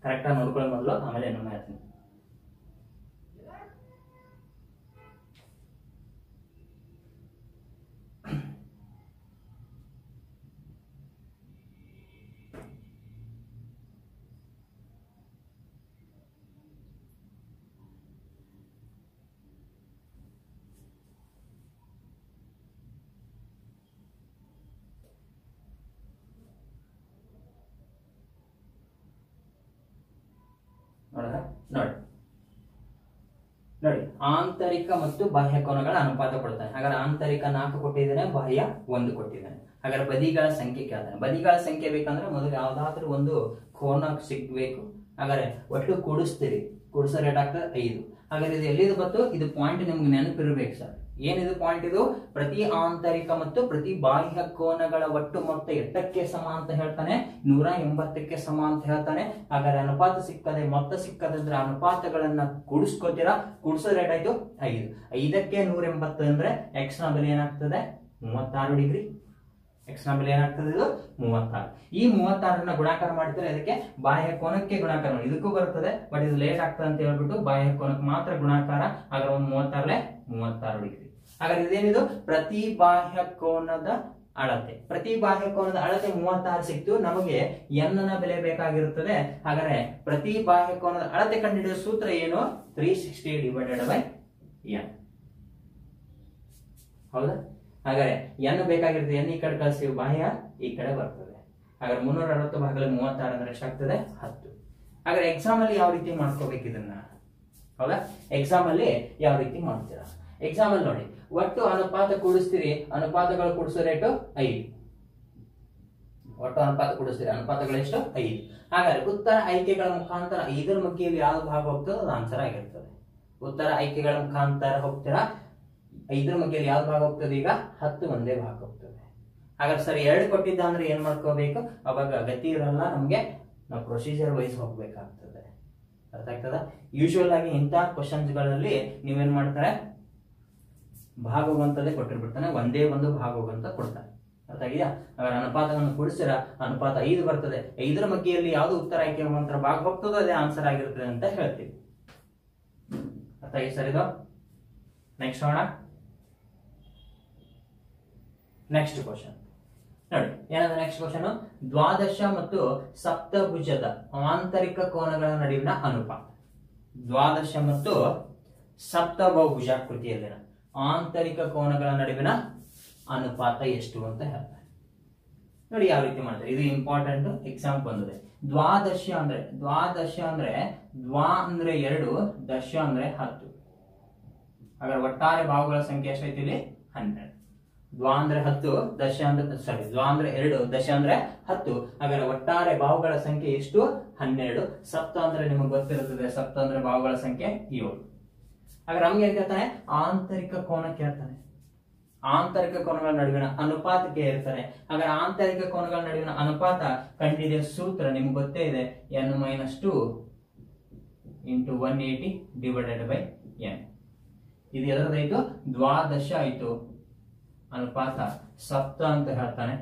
ಕರೆಕ್ಟಾಗಿ ನೋಡ್ಕೊಳ್ಳಿ ಮೊದಲು, ಆಮೇಲೆ ಇನ್ನೊಮ್ಮೆ ಹೇಳ್ತೀನಿ. ನೋಡಿ ನೋಡಿ, ಆಂತರಿಕ ಮತ್ತು ಬಾಹ್ಯ ಕೋನಗಳ ಅನುಪಾತ ಕೊಡ್ತಾನೆ. ಹಾಗಾದ್ರೆ ಆಂತರಿಕ 4 ಕೊಟ್ಟಿದ್ದಾನೆ, ಬಾಹ್ಯ 1 ಕೊಟ್ಟಿದ್ದಾನೆ. ಹಾಗಾದ್ರೆ ಬದಿಗಳ ಸಂಖ್ಯೆ ಕೇಳ್ತಾನೆ. ಬದಿಗಳ ಸಂಖ್ಯೆ ಬೇಕಂದ್ರೆ ಮೊದಲು ಯಾವ್ದಾದ್ರೂ ಒಂದು ಕೋನ ಸಿಗ್ಬೇಕು. ಹಾಗಾದ್ರೆ ಒಟ್ಟು ಕೂಡಿಸ್ತೀರಿ, ಕೂಡಿಸೋ ರೇಟ್ ಆಗ್ತದೆ 5. ಹಾಗಾದ್ರೆ ಇದು ಎಲ್ಲಿದು ಬಂತು, ಇದು ಪಾಯಿಂಟ್ ನಿಮ್ಗೆ ನೆನಪಿರ್ಬೇಕು ಸರ್. ಏನಿದು ಪಾಯಿಂಟ್, ಇದು ಪ್ರತಿ ಆಂತರಿಕ ಮತ್ತು ಪ್ರತಿ ಬಾಹ್ಯ ಕೋನಗಳ ಒಟ್ಟು ಮೊತ್ತ ಎಷ್ಟಕ್ಕೆ ಸಮ ಅಂತ ಹೇಳ್ತಾನೆ, 180ಕ್ಕೆ ಸಮ ಅಂತ ಹೇಳ್ತಾನೆ. ಹಾಗಾದ್ರೆ ಅನುಪಾತ ಸಿಕ್ಕದೆ, ಮೊತ್ತ ಸಿಕ್ಕದೆ ಅಂದ್ರೆ ಅನುಪಾತಗಳನ್ನ ಕೂಡಿಸ್ಕೊತೀರಾ. ಕೂಡಿಸೋ ರೇಟ್ ಆಯ್ತು 5. 5ಕ್ಕೆ 180 ಅಂದ್ರೆ ಎಕ್ಸ್ ನ ಬೆಲೆ ಏನಾಗ್ತದೆ 36 ಡಿಗ್ರಿ. ಎಕ್ಸ್ ನ ಬೆಲೆ ಏನಾಗ್ತದೆ, ಇದು 36. ಈ 36ನ್ನ ಗುಣಾಕಾರ ಮಾಡ್ತಾರೆ, ಅದಕ್ಕೆ ಬಾಹ್ಯ ಕೋನಕ್ಕೆ ಗುಣಾಕಾರ ಮಾಡಿ, ಇದಕ್ಕೂ ಬರ್ತದೆ, ಬಟ್ ಇದು ಲೇಟ್ ಆಗ್ತದೆ ಅಂತ ಹೇಳ್ಬಿಟ್ಟು ಬಾಹ್ಯ ಕೋನಕ್ಕೆ ಮಾತ್ರ ಗುಣಾಕಾರ. ಹಾಗಾದ್ರೆ ಒಂದು 36 ಡಿಗ್ರಿ. ಹಾಗಾದ್ರೆ ಇದೇನಿದು, ಪ್ರತಿ ಬಾಹ್ಯ ಕೋನದ ಅಳತೆ. ಪ್ರತಿ ಬಾಹ್ಯ ಕೋನದ ಅಳತೆ 36 ಸಿಕ್ತು. ನಮಗೆ ಎನ್ ನ ಬೆಲೆ ಬೇಕಾಗಿರುತ್ತದೆ. ಹಾಗಾದ್ರೆ ಪ್ರತಿ ಬಾಹ್ಯ ಕೋನದ ಅಳತೆ ಕಂಡುಹಿಡಿಯುವ ಸೂತ್ರ ಏನು, 360 ಡಿವೈಡೆಡ್ ಬೈ ಎನ್. ಹೌದಾ? ಹಾಗಾದ್ರೆ ಎನ್ ಬೇಕಾಗಿರುತ್ತೆ, ಎನ್ ಈ ಕಡೆ ಕಳಿಸ್ತೀವಿ, ಬಾಹ್ಯ ಈ ಕಡೆ ಬರ್ತದೆ. ಹಾಗಾದ್ರೆ 360 ಭಾಗದಲ್ಲಿ 36 ಅಂದ್ರೆ ಎಷ್ಟಾಗ್ತದೆ 10. ಹಾಗಾದ್ರೆ ಎಕ್ಸಾಮ್ ಅಲ್ಲಿ ಯಾವ ರೀತಿ ಮಾಡ್ಕೋಬೇಕು ಇದನ್ನ, ಹೌದಾ? ಎಕ್ಸಾಮ್ ಅಲ್ಲಿ ಯಾವ ರೀತಿ ಮಾಡ್ತೀರಾ, ಎಕ್ಸಾಮ್ ಅಲ್ಲಿ ನೋಡಿ, ಒಟ್ಟು ಅನುಪಾತ ಕೂಡಿಸ್ತೀರಿ, ಅನುಪಾತಗಳು ಕೂಡಿಸೋ ರೇಟು 5. ಒಟ್ಟು ಅನುಪಾತ ಕೂಡಿಸ್ತೀರಿ, ಅನುಪಾತಗಳು ಎಷ್ಟು 5. ಹಾಗಾದ್ರೆ ಉತ್ತರ ಆಯ್ಕೆಗಳ ಮುಖಾಂತರ 5ರ ಮಧ್ಯೆಯಲ್ಲಿ ಯಾವ ಭಾಗ ಹೋಗ್ತದೆ ಅದು ಆನ್ಸರ್ ಆಗಿರ್ತದೆ. ಉತ್ತರ ಆಯ್ಕೆಗಳ ಮುಖಾಂತರ ಹೋಗ್ತೀರಾ, 5ರ ಮಧ್ಯೆಯಲ್ಲಿ ಯಾವ ಭಾಗ ಹೋಗ್ತದೆ, ಈಗ 10 ಒಂದೇ ಭಾಗ ಹೋಗ್ತದೆ. ಹಾಗಾದ್ರೆ ಸರಿ 2 ಕೊಟ್ಟಿದ್ದ ಅಂದ್ರೆ ಏನ್ ಮಾಡ್ಕೋಬೇಕು, ಅವಾಗ ಗತಿ ಇರಲ್ಲ ನಮ್ಗೆ, ನಾವು ಪ್ರೊಸೀಜರ್ ವೈಸ್ ಹೋಗ್ಬೇಕಾಗ್ತದೆ. ಅರ್ಥ ಆಗ್ತದ? ಯೂಶುವಲ್ ಆಗಿ ಇಂಥ ಕ್ವಶನ್ಸ್ ಗಳಲ್ಲಿ ನೀವೇನ್ ಮಾಡ್ತಾರೆ, ಭಾಗವಂತಲ್ಲೇ ಕೊಟ್ಟಿರ್ಬಿಡ್ತಾನೆ, ಒಂದೇ ಒಂದು ಭಾಗವಂತ ಕೊಡ್ತಾನೆ. ಅರ್ಥ ಆಗಿದೆಯಾ? ಹಾಗಾದ್ರೆ ಅನುಪಾತವನ್ನು ಕೂಡಿಸಿರ ಅನುಪಾತ 5 ಬರ್ತದೆ. 5ರ ಮಧ್ಯೆಯಲ್ಲಿ ಯಾವ್ದು ಉತ್ತರ ಆಯ್ಕೆ ಮಂತ್ರ ಭಾಗ ಹೋಗ್ತದೋ ಅದೇ ಆನ್ಸರ್ ಆಗಿರ್ತದೆ ಅಂತ ಹೇಳ್ತೀವಿ. ಅರ್ಥ ಆಗಿ ಸರ್ ಇದು? ನೆಕ್ಸ್ಟ್ ನೋಡೋಣ. ನೆಕ್ಸ್ಟ್ ಕ್ವಶನ್ ನೋಡಿ, ಏನಂದ್ರೆ ನೆಕ್ಸ್ಟ್ ಕ್ವಶನ್, ದ್ವಾದಶ ಮತ್ತು ಸಪ್ತಭುಜದ ಆಂತರಿಕ ಕೋನಗಳ ನಡುವಿನ ಅನುಪಾತ. ದ್ವಾದಶ ಮತ್ತು ಸಪ್ತಬಹುಭುಜಾಕೃತಿಯಲ್ಲಿನ ಆಂತರಿಕ ಕೋನಗಳ ನಡುವಿನ ಅನುಪಾತ ಎಷ್ಟು ಅಂತ ಹೇಳ್ತಾರೆ. ನೋಡಿ ಯಾವ ರೀತಿ ಮಾಡ್ತಾರೆ, ಇದು ಇಂಪಾರ್ಟೆಂಟ್, ಎಕ್ಸಾಮ್ ಬಂದಿದೆ. ದ್ವಾದಶ ಅಂದ್ರೆ ದ್ವಾ ಅಂದ್ರೆ 2, ದಶ ಅಂದ್ರೆ 10. ಹಾಗಾದ್ರೆ ಒಟ್ಟಾರೆ ಭಾಗಗಳ ಸಂಖ್ಯೆ ಎಷ್ಟೈತಿ ಇಲ್ಲಿ 12. ದ್ವಾ ಅಂದ್ರೆ 10, ದಶ ಅಂದ್ರೆ ದ್ವಾ ಅಂದ್ರೆ 2, ದಶ ಅಂದ್ರೆ 10. ಹಾಗಾದ್ರೆ ಒಟ್ಟಾರೆ ಬಾಹುಗಳ ಸಂಖ್ಯೆ ಎಷ್ಟು 12. ಸಪ್ತ ಅಂದ್ರೆ ನಿಮಗೆ ಗೊತ್ತಿರುತ್ತದೆ, ಸಪ್ತ ಅಂದ್ರೆ ಬಾಹುಗಳ ಸಂಖ್ಯೆ 7. ಹಾಗಾದ್ರೆ ನಮ್ಗೆ ಏನ್ ಕೇಳ್ತಾನೆ, ಆಂತರಿಕ ಕೋನ ಕೇಳ್ತಾನೆ. ಆಂತರಿಕ ಕೋನಗಳ ನಡುವಿನ ಅನುಪಾತಕ್ಕೆ ಇರ್ತಾನೆ. ಹಾಗಾದ್ರೆ ಆಂತರಿಕ ಕೋನಗಳ ನಡುವಿನ ಅನುಪಾತ ಕಂಡುಹಿಡಿಯುವ ಸೂತ್ರ ನಿಮ್ಗೆ ಗೊತ್ತೇ ಇದೆ, n - 2 × 180 ಡಿವೈಡೆಡ್ ಬೈ n. ಇದು ಎದರದಾಯ್ತು? ದ್ವಾದಶ ಆಯ್ತು ಅನುಪಾತ ಸಪ್ತ ಅಂತ ಹೇಳ್ತಾನೆ.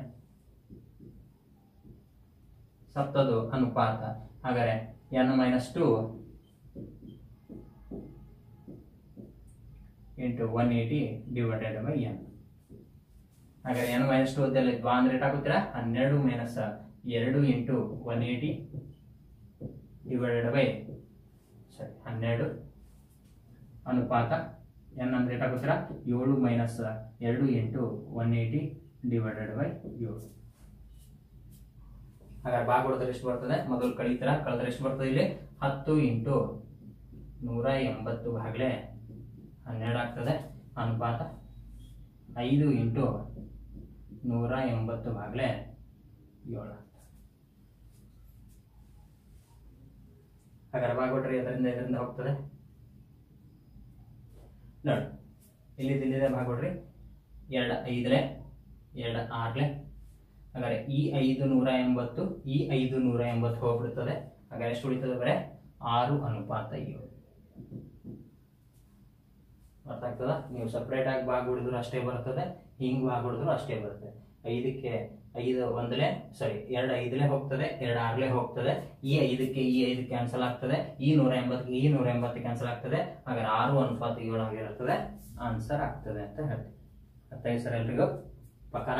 ಸಪ್ತದು ಅನುಪಾತ. ಹಾಗಾದ್ರೆ n-2 into 180 divided by n. ಹಾಗಾದ್ರೆ n-2 ಅದಲ್ಲಿ ದ್ವಾ ಅಂದ್ರೆ ಎಷ್ಟಾಗುತ್ತೀರಾ? 12 ಮೈನಸ್ 2 into 180 divided by 12 ಅನುಪಾತ n ಅಂದ್ರೆ ಎಷ್ಟಾಗುತ್ತೀರಾ? 7 ಮೈನಸ್ 2 into 180 divided by 7. ಹಾಗಾದ್ರೆ ಭಾಗವಡದಲ್ಲಿ ಎಷ್ಟು ಬರ್ತದೆ? ಮೊದಲು ಕಳೀತೀರಾ, ಕಳೆದ್ರೆ ಎಷ್ಟು ಬರ್ತದೆ? ಇಲ್ಲಿ 10 into 180 ಭಾಗಲೇ 12 ಆಗ್ತದೆ. ಅನುಪಾತ 5 into 180 ಭಾಗಲೇ 7 ಆಗ್ತದೆ. ಹಾಗಾದ್ರೆ ಭಾಗವಟ್ರಿ ಇದರಿಂದ ಹೋಗ್ತದೆ ನೋಡಿ. ಇಲ್ಲಿದೆ ಭಾಗವಟ್ರಿ 2 5 2 6. ಹಾಗಾದ್ರೆ ಈ 5 180 ಈ 5 180 ಹೋಗ್ಬಿಡ್ತದೆ. ಹಾಗಾದ್ರೆ ಎಷ್ಟು ಉಳಿತದೆ? ಬರೇ 6 ಅನುಪಾತ 7. ಅರ್ಥ ಆಗ್ತದ? ನೀವು ಸಪ್ರೇಟ್ ಆಗಿ ಭಾಗ ಹೊಡಿದ್ರು ಅಷ್ಟೇ ಬರ್ತದೆ, ಹಿಂಗ್ ಭಾಗ ಹೊಡಿದ್ರು ಅಷ್ಟೇ ಬರ್ತದೆ. 5ಕ್ಕೆ 5 1 ಸಾರಿ 2 5 ಹೋಗ್ತದೆ, 2 6 ಹೋಗ್ತದೆ. ಈ 5ಕ್ಕೆ ಈ 5 ಕ್ಯಾನ್ಸಲ್ ಆಗ್ತದೆ, ಈ 180ಕ್ಕೆ ಈ 180 ಕ್ಯಾನ್ಸಲ್ ಆಗ್ತದೆ. ಹಾಗಾದ್ರೆ 6 ಅನುಪಾತ 7 ಆಗಿರ್ತದೆ, ಆನ್ಸರ್ ಆಗ್ತದೆ ಅಂತ ಹೇಳ್ತೀವಿ. ಅರ್ಥ ಆಯ್ತು ಸರ್ ಎಲ್ರಿಗೂ? ಪಕ್ಕನ?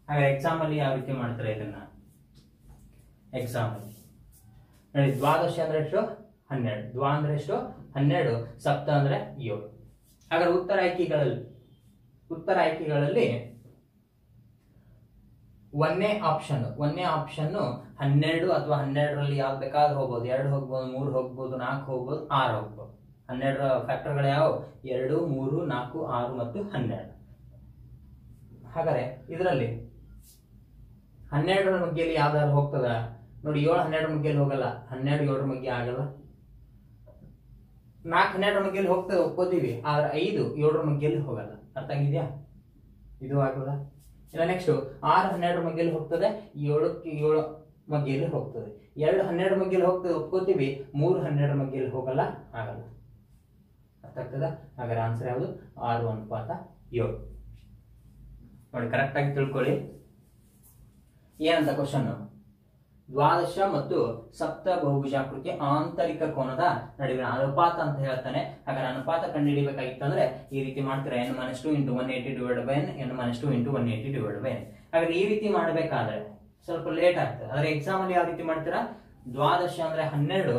ಹಾಗಾದ್ರೆ ಎಕ್ಸಾಮ್ ಅಲ್ಲಿ ಯಾವ ರೀತಿ ಮಾಡ್ತಾರೆ ಇದನ್ನ? ಎಕ್ಸಾಮ್ ಅಲ್ಲಿ ನೋಡಿ, ದ್ವಾದಶ ಅಂದ್ರೆ ಎಷ್ಟು? 12. ದ್ವಾ ಅಂದ್ರೆ ಎಷ್ಟು? 12. ಸಪ್ತ ಅಂದ್ರೆ 7. ಹಾಗಾದ್ರೆ ಉತ್ತರ ಆಯ್ಕೆಗಳಲ್ಲಿ ಒಂದೇ ಆಪ್ಷನ್ 12 ಅಥವಾ 12ರಲ್ಲಿ ಯಾವ್ದು ಬೇಕಾದ್ರೂ ಹೋಗ್ಬೋದು. 2 ಹೋಗ್ಬೋದು, 3 ಹೋಗ್ಬೋದು, 4 ಹೋಗ್ಬೋದು, 6 ಹೋಗ್ಬೋದು. 12ರ ಫ್ಯಾಕ್ಟರ್ಗಳು ಯಾವ? 2 3 4 6 ಮತ್ತು 12. ಹಾಗಾದ್ರೆ ಇದರಲ್ಲಿ 12ರ ಮಧ್ಯೆಯಲ್ಲಿ ಯಾವ್ದಾದ್ರು ಹೋಗ್ತದ ನೋಡಿ? 7 12ರ ಮಧ್ಯೆಯಲ್ಲಿ ಹೋಗಲ್ಲ, 12 7ರ ಮಧ್ಯೆ ಆಗಲ್ಲ. 4 12ರ ಮಧ್ಯೆಯಲ್ಲಿ ಹೋಗ್ತದೆ, ಒಪ್ಕೋತೀವಿ. ಆದ್ರೆ 5 7ರ ಮಧ್ಯೆಯಲ್ಲಿ ಹೋಗಲ್ಲ. ಅರ್ಥ ಆಗಿದ್ಯಾ? ಇದು ಆಗಲ್ಲ. ಇಲ್ಲ ನೆಕ್ಸ್ಟ್ 6 12ರ ಮಧ್ಯೆಯಲ್ಲಿ ಹೋಗ್ತದೆ, 7ಕ್ಕೆ 7 ಮಧ್ಯೆಯಲ್ಲಿ ಹೋಗ್ತದೆ. 2 12ರ ಮಧ್ಯೆಯಲ್ಲಿ ಹೋಗ್ತದೆ, ಒಪ್ಕೋತೀವಿ. 3 12ರ ಮಧ್ಯೆಯಲ್ಲಿ ಹೋಗಲ್ಲ, ಆಗಲ್ಲ. ಅರ್ಥ ಆಗ್ತದ? ಹಾಗಾದ್ರೆ ಆನ್ಸರ್ ಯಾವುದು? 6 ಅನುಪಾತ 7 ನೋಡಿ. ಕರೆಕ್ಟ್ ಆಗಿ ತಿಳ್ಕೊಳ್ಳಿ. ಏನಂತ ಕ್ವಶನ್? ದ್ವಾದಶ ಮತ್ತು ಸಪ್ತ ಬಹುಭುಜಾಕೃತಿಯ ಆಂತರಿಕ ಕೋನದ ನಡುವಿನ ಅನುಪಾತ ಅಂತ ಹೇಳ್ತಾನೆ. ಹಾಗಾದ್ರೆ ಅನುಪಾತ ಕಂಡುಹಿಡಿಯಬೇಕಾಗಿತ್ತಂದ್ರೆ ಈ ರೀತಿ ಮಾಡ್ತೀರಾ, n-2 into 180 divided by n, n-2 into 180 divided by n. ಹಾಗಾದ್ರೆ ಈ ರೀತಿ ಮಾಡಬೇಕಾದ್ರೆ ಸ್ವಲ್ಪ ಲೇಟ್ ಆಗ್ತದೆ. ಆದ್ರೆ ಎಕ್ಸಾಮ್ ಅಲ್ಲಿ ಯಾವ ರೀತಿ ಮಾಡ್ತೀರಾ? ದ್ವಾದಶ ಅಂದ್ರೆ 12,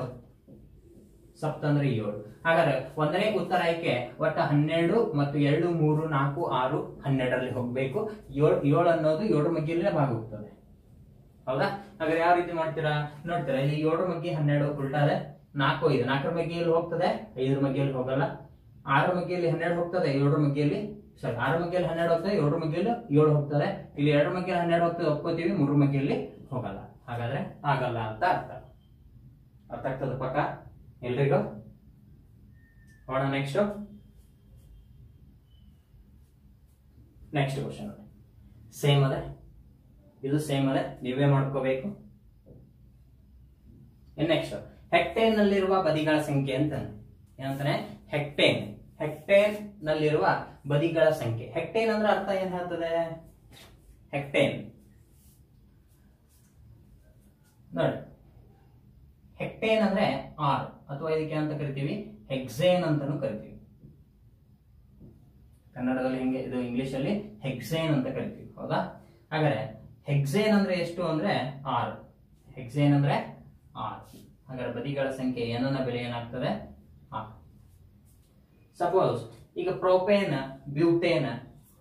ಸಪ್ತ ಅಂದ್ರೆ 7. ಹಾಗಾದ್ರೆ ಒಂದನೇ ಉತ್ತರ ಆಯ್ಕೆ ಒಟ್ಟ 12 ಮತ್ತು 2 3 4 6 12ರಲ್ಲಿ ಹೋಗ್ಬೇಕು. 7 ಅನ್ನೋದು 7ರ ಮಧ್ಯೆಯಲ್ಲೇ ಭಾಗ ಹೋಗ್ತದೆ, ಹೌದಾ? ಹಾಗಾದ್ರೆ ಯಾವ ರೀತಿ ಮಾಡ್ತೀರಾ ನೋಡ್ತೀರಾ? ಇಲ್ಲಿ 7ರ ಮಧ್ಯೆ 12 ಉಲ್ಟಾದೆ, 4 5 4ರ ಮಧ್ಯೆಯಲ್ಲಿ ಹೋಗ್ತದೆ, 5ರ ಮಧ್ಯೆಯಲ್ಲಿ ಹೋಗಲ್ಲ. 6ರ ಮಧ್ಯೆಯಲ್ಲಿ 12 ಹೋಗ್ತದೆ, 7ರ ಮಧ್ಯೆಯಲ್ಲಿ ಸಾರಿ 6ರ ಮಧ್ಯೆಯಲ್ಲಿ 12 ಹೋಗ್ತದೆ, 7ರ ಮಧ್ಯೆಯಲ್ಲಿ 7 ಹೋಗ್ತದೆ. ಇಲ್ಲಿ 2ರ ಮಧ್ಯೆಯಲ್ಲಿ 12 ಹೋಗ್ತದೆ, ಒಪ್ಕೋತೀವಿ. 3ರ ಮಧ್ಯೆಯಲ್ಲಿ ಹೋಗಲ್ಲ. ಹಾಗಾದ್ರೆ ಆಗಲ್ಲ ಅಂತ ಅರ್ಥ. ಅರ್ಥ ಆಗ್ತದೆ ಪಕ್ಕ ಎಲ್ರಿಗೂ? ನೋಡೋಣ ನೆಕ್ಸ್ಟ್ ಕ್ವಶನ್. ಸೇಮ್ ಅದೇ, ಇದು ಸೇಮ್ ಅದೇ, ನೀವೇ ಮಾಡ್ಕೋಬೇಕು. ನೆಕ್ಸ್ಟ್ ಹೆಕ್ಟೇನ್ ನಲ್ಲಿರುವ ಬದಿಗಳ ಸಂಖ್ಯೆ ಅಂತ ಏನಂತಾನೆ? ಹೆಕ್ಟೇನ್ ನಲ್ಲಿರುವ ಬದಿಗಳ ಸಂಖ್ಯೆ. ಹೆಕ್ಟೇನ್ ಅಂದ್ರೆ ಅರ್ಥ ಏನ್ ಹೇಳ್ತದೆ? ಹೆಕ್ಟೇನ್ ನೋಡಿ, ಹೆಕ್ಟೇನ್ ಅಂದ್ರೆ 6 ಅಥವಾ ಇದಕ್ಕೆ ಅಂತ ಕರಿತೀವಿ ಹೆಕ್ಸೇನ್ ಅಂತಾನು ಕರಿತೀವಿ. ಕನ್ನಡದಲ್ಲಿ ಹಿಂಗೆ, ಇದು ಇಂಗ್ಲಿಷ್ ಅಲ್ಲಿ ಹೆಕ್ಸೇನ್ ಅಂತ ಕರಿತೀವಿ, ಹೌದಾ? ಹಾಗಾದ್ರೆ ಹೆಕ್ಸೇನ್ ಅಂದ್ರೆ ಎಷ್ಟು ಅಂದ್ರೆ 6. ಹೆಕ್ಸೇನ್ ಅಂದ್ರೆ 6. ಹಾಗಾದ್ರೆ ಬದಿಗಳ ಸಂಖ್ಯೆ n ನ ಬೆಲೆ ಏನಾಗ್ತದೆ? 6. ಸಪೋಸ್ ಈಗ ಪ್ರೋಪೇನ್, ಬ್ಯೂಟೇನ್,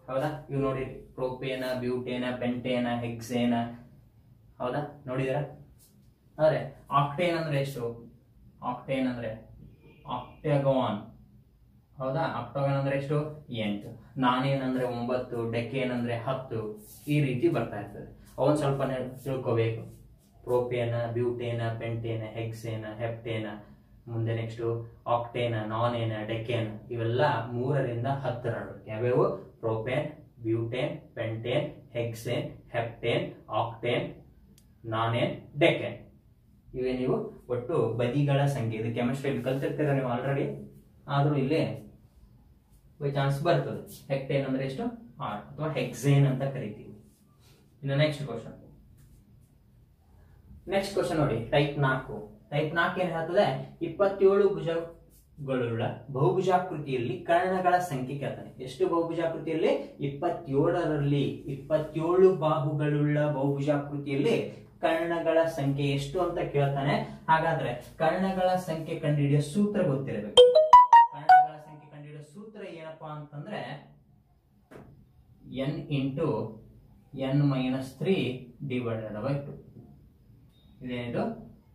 ಹೌದಾ? ಇವು ನೋಡಿರಿ, ಪ್ರೋಪೇನ, ಬ್ಯೂಟೇನ, ಪೆಂಟೇನ, ಹೆಕ್ಸೇನ, ಹೌದಾ? ನೋಡಿದಿರಾ? ಆದ್ರೆ ಆಕ್ಟೇನ್ ಅಂದ್ರೆ ಎಷ್ಟು? ಆಕ್ಟೇನ್ ಅಂದ್ರೆ ಆಕ್ಟಾಗಾನ್, ಹೌದಾ? ಆಕ್ಟಾಗಾನ್ ಅಂದ್ರೆ ಎಷ್ಟು? 8. ನಾನೇನ್ ಅಂದ್ರೆ 9, ಡೆಕೇನ್ ಅಂದ್ರೆ 10. ಈ ರೀತಿ ಬರ್ತಾ ಇರ್ತದೆ. ಅವನ್ ಸ್ವಲ್ಪ ತಿಳ್ಕೋಬೇಕು. ಪ್ರೋಪೇನ, ಬ್ಯೂಟೇನ, ಪೆಂಟೇನ, ಹೆಕ್ಸೇನ, ಹೆಪ್ಟೇನ, ಮುಂದೆ ನೆಕ್ಸ್ಟ್ ಆಕ್ಟೇನ, ನಾನೇನ, ಡೆಕೇನ್, ಇವೆಲ್ಲ 3ರಿಂದ 10 ನಡುವೆ. ಯಾವ್ಯಾವು? Propane, butane, pentane, hexane, heptane, octane, nonane, decane. ಇವೇ ನೀವು ಒಟ್ಟು ಬದಿಗಳ ಸಂಖ್ಯೆ. ಇದು ಕೆಮಿಸ್ಟ್ರಿ ಕಲ್ತಿರ್ತೀರ ನೀವು ಆಲ್ರೆಡಿ, ಆದ್ರೂ ಇಲ್ಲಿ ಬೈ ಚಾನ್ಸ್ ಬರ್ತದೆ. ಹೆಕ್ಟೇನ್ ಅಂದ್ರೆ ಎಷ್ಟು 6 ಅಥವಾ ಹೆಕ್ಸೇನ್ ಅಂತ ಕರಿತೀವಿ. ಇನ್ನು ನೆಕ್ಸ್ಟ್ ಕ್ವಶನ್ ನೋಡಿ, ಟೈಪ್ 4. ಟೈಪ್ 4 ಏನ್ ಹೇಳ್ತದೆ, 27 ಭುಜಗಳುಳ್ಳ ಬಹುಭುಜಾಕೃತಿಯಲ್ಲಿ ಕರ್ಣಗಳ ಸಂಖ್ಯೆ ಕೇಳ್ತಾನೆ. ಎಷ್ಟು ಬಹುಭುಜಾಕೃತಿಯಲ್ಲಿ? 27ರಲ್ಲಿ 27 ಬಾಹುಗಳುಳ್ಳ ಬಹುಭುಜಾಕೃತಿಯಲ್ಲಿ ಕರ್ಣಗಳ ಸಂಖ್ಯೆ ಎಷ್ಟು ಅಂತ ಕೇಳ್ತಾನೆ. ಹಾಗಾದ್ರೆ ಕರ್ಣಗಳ ಸಂಖ್ಯೆ ಕಂಡುಹಿಡಿಯೋ ಸೂತ್ರ ಗೊತ್ತಿರಬೇಕು. ಕರ್ಣಗಳ ಸಂಖ್ಯೆ ಕಂಡುಹಿಡಿಯೋ ಸೂತ್ರ ಏನಪ್ಪಾ ಅಂತಂದ್ರೆ n into n-3 divided by 2. ಇದೇನಿದು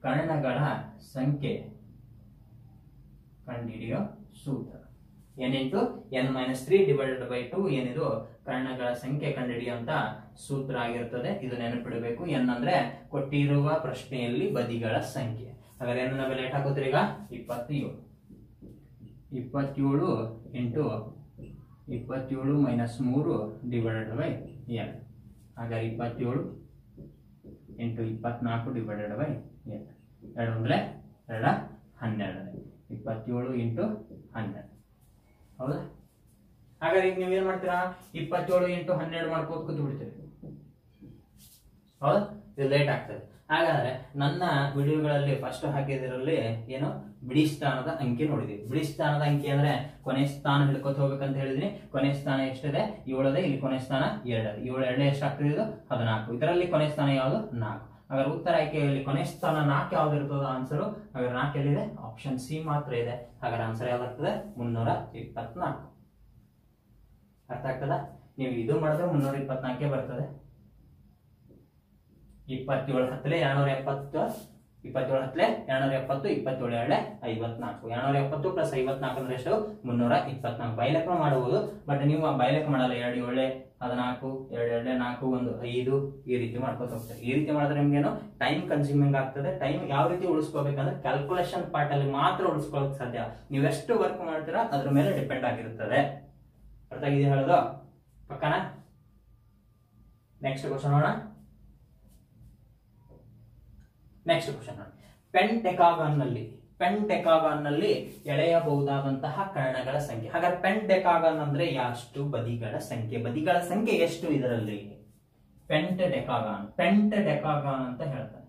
ಕರ್ಣಗಳ ಸಂಖ್ಯೆ ಕಂಡುಹಿಡಿಯೋ ಸೂತ್ರ. n into n-3 divided by 2 ಏನಿದು ಕರ್ಣಗಳ ಸಂಖ್ಯೆ ಕಂಡುಹಿಡಿಯುವಂತ ಸೂತ್ರ ಆಗಿರುತ್ತದೆ. ಇದು ನೆನಪಿಡಬೇಕು. n ಅಂದ್ರೆ ಕೊಟ್ಟಿರುವ ಪ್ರಶ್ನೆಯಲ್ಲಿ ಬದಿಗಳ ಸಂಖ್ಯೆ. ಹಾಗಾದ್ರೆ n ನ ಬೆಲೆ ಎಷ್ಟು ಹಾಕೋತೀರಿ ಈಗ? 27 into 27 minus 3 divided by n. ಹಾಗಾದ್ರೆ 27 ಇಂಟು 24 ಡಿವೈಡೆಡ್ ಬೈ n. 2 ಅಂದ್ರೆ 2 12. 27 ಇಂಟು 12. ಹೌದಾ? ಹಾಗಾದ್ರೆ ಈಗ ನೀವೇನ್ ಮಾಡ್ತೀರಾ? 27 ಇಂಟು 12 ಮಾಡ್ಕೋತ ಕೂತು ಬಿಡ್ತೀರಿ. ಹೌದಾ? ಇದು ಲೇಟ್ ಆಗ್ತದೆ. ಹಾಗಾದ್ರೆ ನನ್ನ ವಿಡಿಯೋಗಳಲ್ಲಿ ಫಸ್ಟ್ ಹಾಕಿದ್ರಲ್ಲಿ ಏನು ಬಿಡಿ ಸ್ಥಾನದ ಅಂಕಿ ನೋಡಿದೀವಿ. ಬಿಡಿ ಸ್ಥಾನದ ಅಂಕಿ ಅಂದ್ರೆ ಕೊನೆ ಸ್ಥಾನ ಹಿಡ್ಕೊತ ಹೋಗ್ಬೇಕಂತ ಹೇಳಿದೀನಿ. ಕೊನೆ ಸ್ಥಾನ ಎಷ್ಟಿದೆ? 7 ಇದೆ. ಇಲ್ಲಿ ಕೊನೆ ಸ್ಥಾನ 2. 7 2 ಎಷ್ಟು ಆಗ್ತದೆ? ಇದು 14. ಇದರಲ್ಲಿ ಕೊನೆ ಸ್ಥಾನ ಯಾವುದು? 4. ಹಾಗಾದ್ರೆ ಉತ್ತರ ಆಯ್ಕೆಯಲ್ಲಿ ಕೊನೆ ಸ್ಥಾನ 4 ಯಾವ್ದು ಇರ್ತದ? ಆನ್ಸರ್ ಹಾಗಾದ್ರೆ 4 ಎಲ್ಲಿದೆ? ಆಪ್ಷನ್ ಸಿ ಮಾತ್ರ ಇದೆ. ಹಾಗಾದ್ರೆ ಆನ್ಸರ್ ಯಾವ್ದಾಗ್ತದೆ? 324. ಅರ್ಥ ಆಗ್ತದ? ನೀವು ಇದು ಮಾಡಿದ್ರೆ 324 ಬರ್ತದೆ. 27 ಹತ್ತಲೆ 270, 27 ಹತ್ತಲೆ 270, 27 2 54. 270 ಪ್ಲಸ್ 54 ಅಂದ್ರೆ ಎಷ್ಟು? 324. ಬೈಲೆಕ್ಕ ಮಾಡಬಹುದು, ಬಟ್ ನೀವು ಬೈಲೆಕ್ಕ ಮಾಡಲ್ಲ. 2 7 14, 2 2 4 1 5 ಈ ರೀತಿ ಮಾಡ್ಕೊತ ಹೋಗ್ತಾರೆ. ಈ ರೀತಿ ಮಾಡಿದ್ರೆ ನಿಮ್ಗೇನು ಟೈಮ್ ಕನ್ಸ್ಯೂಮಿಂಗ್ ಆಗ್ತದೆ. ಟೈಮ್ ಯಾವ ರೀತಿ ಉಳಿಸ್ಕೋಬೇಕಂದ್ರೆ ಕ್ಯಾಲ್ಕುಲೇಷನ್ ಪಾರ್ಟ್ ಅಲ್ಲಿ ಮಾತ್ರ ಉಳಿಸ್ಕೊಳ್ಳೋಕೆ ಸಾಧ್ಯ. ನೀವೆಷ್ಟು ವರ್ಕ್ ಮಾಡ್ತೀರಾ ಅದ್ರ ಮೇಲೆ ಡಿಪೆಂಡ್ ಆಗಿರುತ್ತದೆ. ಅರ್ಥ ಆಗಿದೆಯಾ ಹೇಳೋದು? ಪಕ್ಕನಾ? ನೆಕ್ಸ್ಟ್ ಕ್ವಶನ್ ನೋಡೋಣ. ನೆಕ್ಸ್ಟ್ ಕ್ವಶನ್ ನೋಡಿ, ಪೆಂಟೆಕಾಗಾನ್ ನಲ್ಲಿ ಎಳೆಯಬಹುದಾದಂತಹ ಕರ್ಣಗಳ ಸಂಖ್ಯೆ. ಹಾಗಾದ್ರೆ ಪೆಂಟೆಕಾಗಾನ್ ಅಂದ್ರೆ ಎಷ್ಟು ಬದಿಗಳ ಸಂಖ್ಯೆ? ಬದಿಗಳ ಸಂಖ್ಯೆ ಎಷ್ಟು ಇದರಲ್ಲಿ? ಪೆಂಟೆಕಾಗಾನ್ ಅಂತ ಹೇಳ್ತಾರೆ.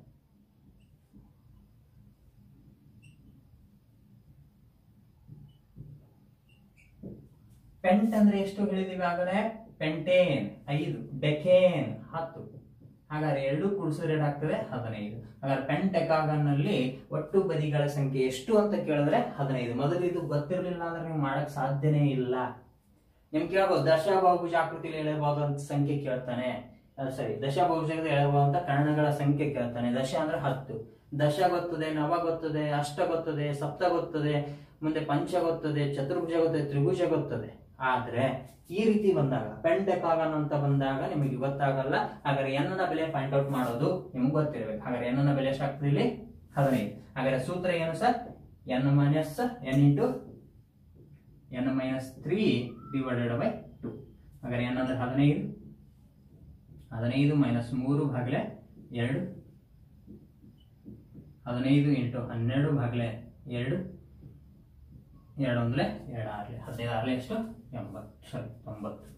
ಪೆಂಟ್ ಅಂದ್ರೆ ಎಷ್ಟು ಹೇಳಿದೀವಿ ಆಗಲೇ? ಪೆಂಟೇನ್ 5, ಡೆಕೇನ್ 10. ಹಾಗಾದ್ರೆ 2 ಕೂಡಿಸಿದ್ರೆ ಏನಾಗ್ತದೆ? 15. ಹಾಗಾದ್ರೆ ಪೆಂಟೆಕಾಗಾನ್ ನಲ್ಲಿ ಒಟ್ಟು ಬದಿಗಳ ಸಂಖ್ಯೆ ಎಷ್ಟು ಅಂತ ಕೇಳಿದ್ರೆ 15. ಮೊದಲು ಇದು ಗೊತ್ತಿರಲಿಲ್ಲ ಅಂದ್ರೆ ನೀವು ಮಾಡಕ್ ಸಾಧ್ಯನೇ ಇಲ್ಲ. ನಿಮ್ಗೆ ಕೇಳಬಹುದು ದಶಬಹುಭುಜಾಕೃತಿಯಲ್ಲಿ ಎಳೆಯಬಹುದಂತ ಸಂಖ್ಯೆ ಕೇಳ್ತಾನೆ. ಸರಿ, ದಶಬಹುಭುಜದಲ್ಲಿ ಎಳೆಯಬಹುದಂತ ಕರ್ಣಗಳ ಸಂಖ್ಯೆ ಕೇಳ್ತಾನೆ. ದಶ ಅಂದ್ರೆ 10. ದಶ ಗೊತ್ತದೆ, ನವ ಗೊತ್ತದೆ, ಅಷ್ಟ ಗೊತ್ತದೆ, ಸಪ್ತ ಗೊತ್ತದೆ, ಮುಂದೆ ಪಂಚ ಗೊತ್ತದೆ, ಚತುರ್ಭುಜ ಗೊತ್ತದೆ, ತ್ರಿಭುಜ ಗೊತ್ತದೆ. ಆದ್ರೆ ಈ ರೀತಿ ಬಂದಾಗ ಪೆಂಟೆಕಾಗಾನ್ ಅಂತ ಬಂದಾಗ ನಿಮಗೆ ಗೊತ್ತಾಗಲ್ಲ. ಹಾಗಾದ್ರೆ n ನ ಬೆಲೆ ಪಾಯಿಂಟ್ ಔಟ್ ಮಾಡೋದು ನಿಮ್ಗೆ ಗೊತ್ತಿರಬೇಕು. ಹಾಗಾದ್ರೆ n ನ ಬೆಲೆ ಎಷ್ಟಾಗ್ತದೆ ಇಲ್ಲಿ? 15. ಹಾಗಾದ್ರೆ ಸೂತ್ರ ಏನು sir? n into n-3 divided by 2. ಹಾಗಾದ್ರೆ n ಅಂದ್ರೆ 15 ಮೈನಸ್ 3 ಭಾಗಲೆ 2. 15 ಇಂಟು 12 ಭಾಗಲೆ 2. 2 ಅಂದ್ರೆ 2 6 15 ಎಷ್ಟು? 90.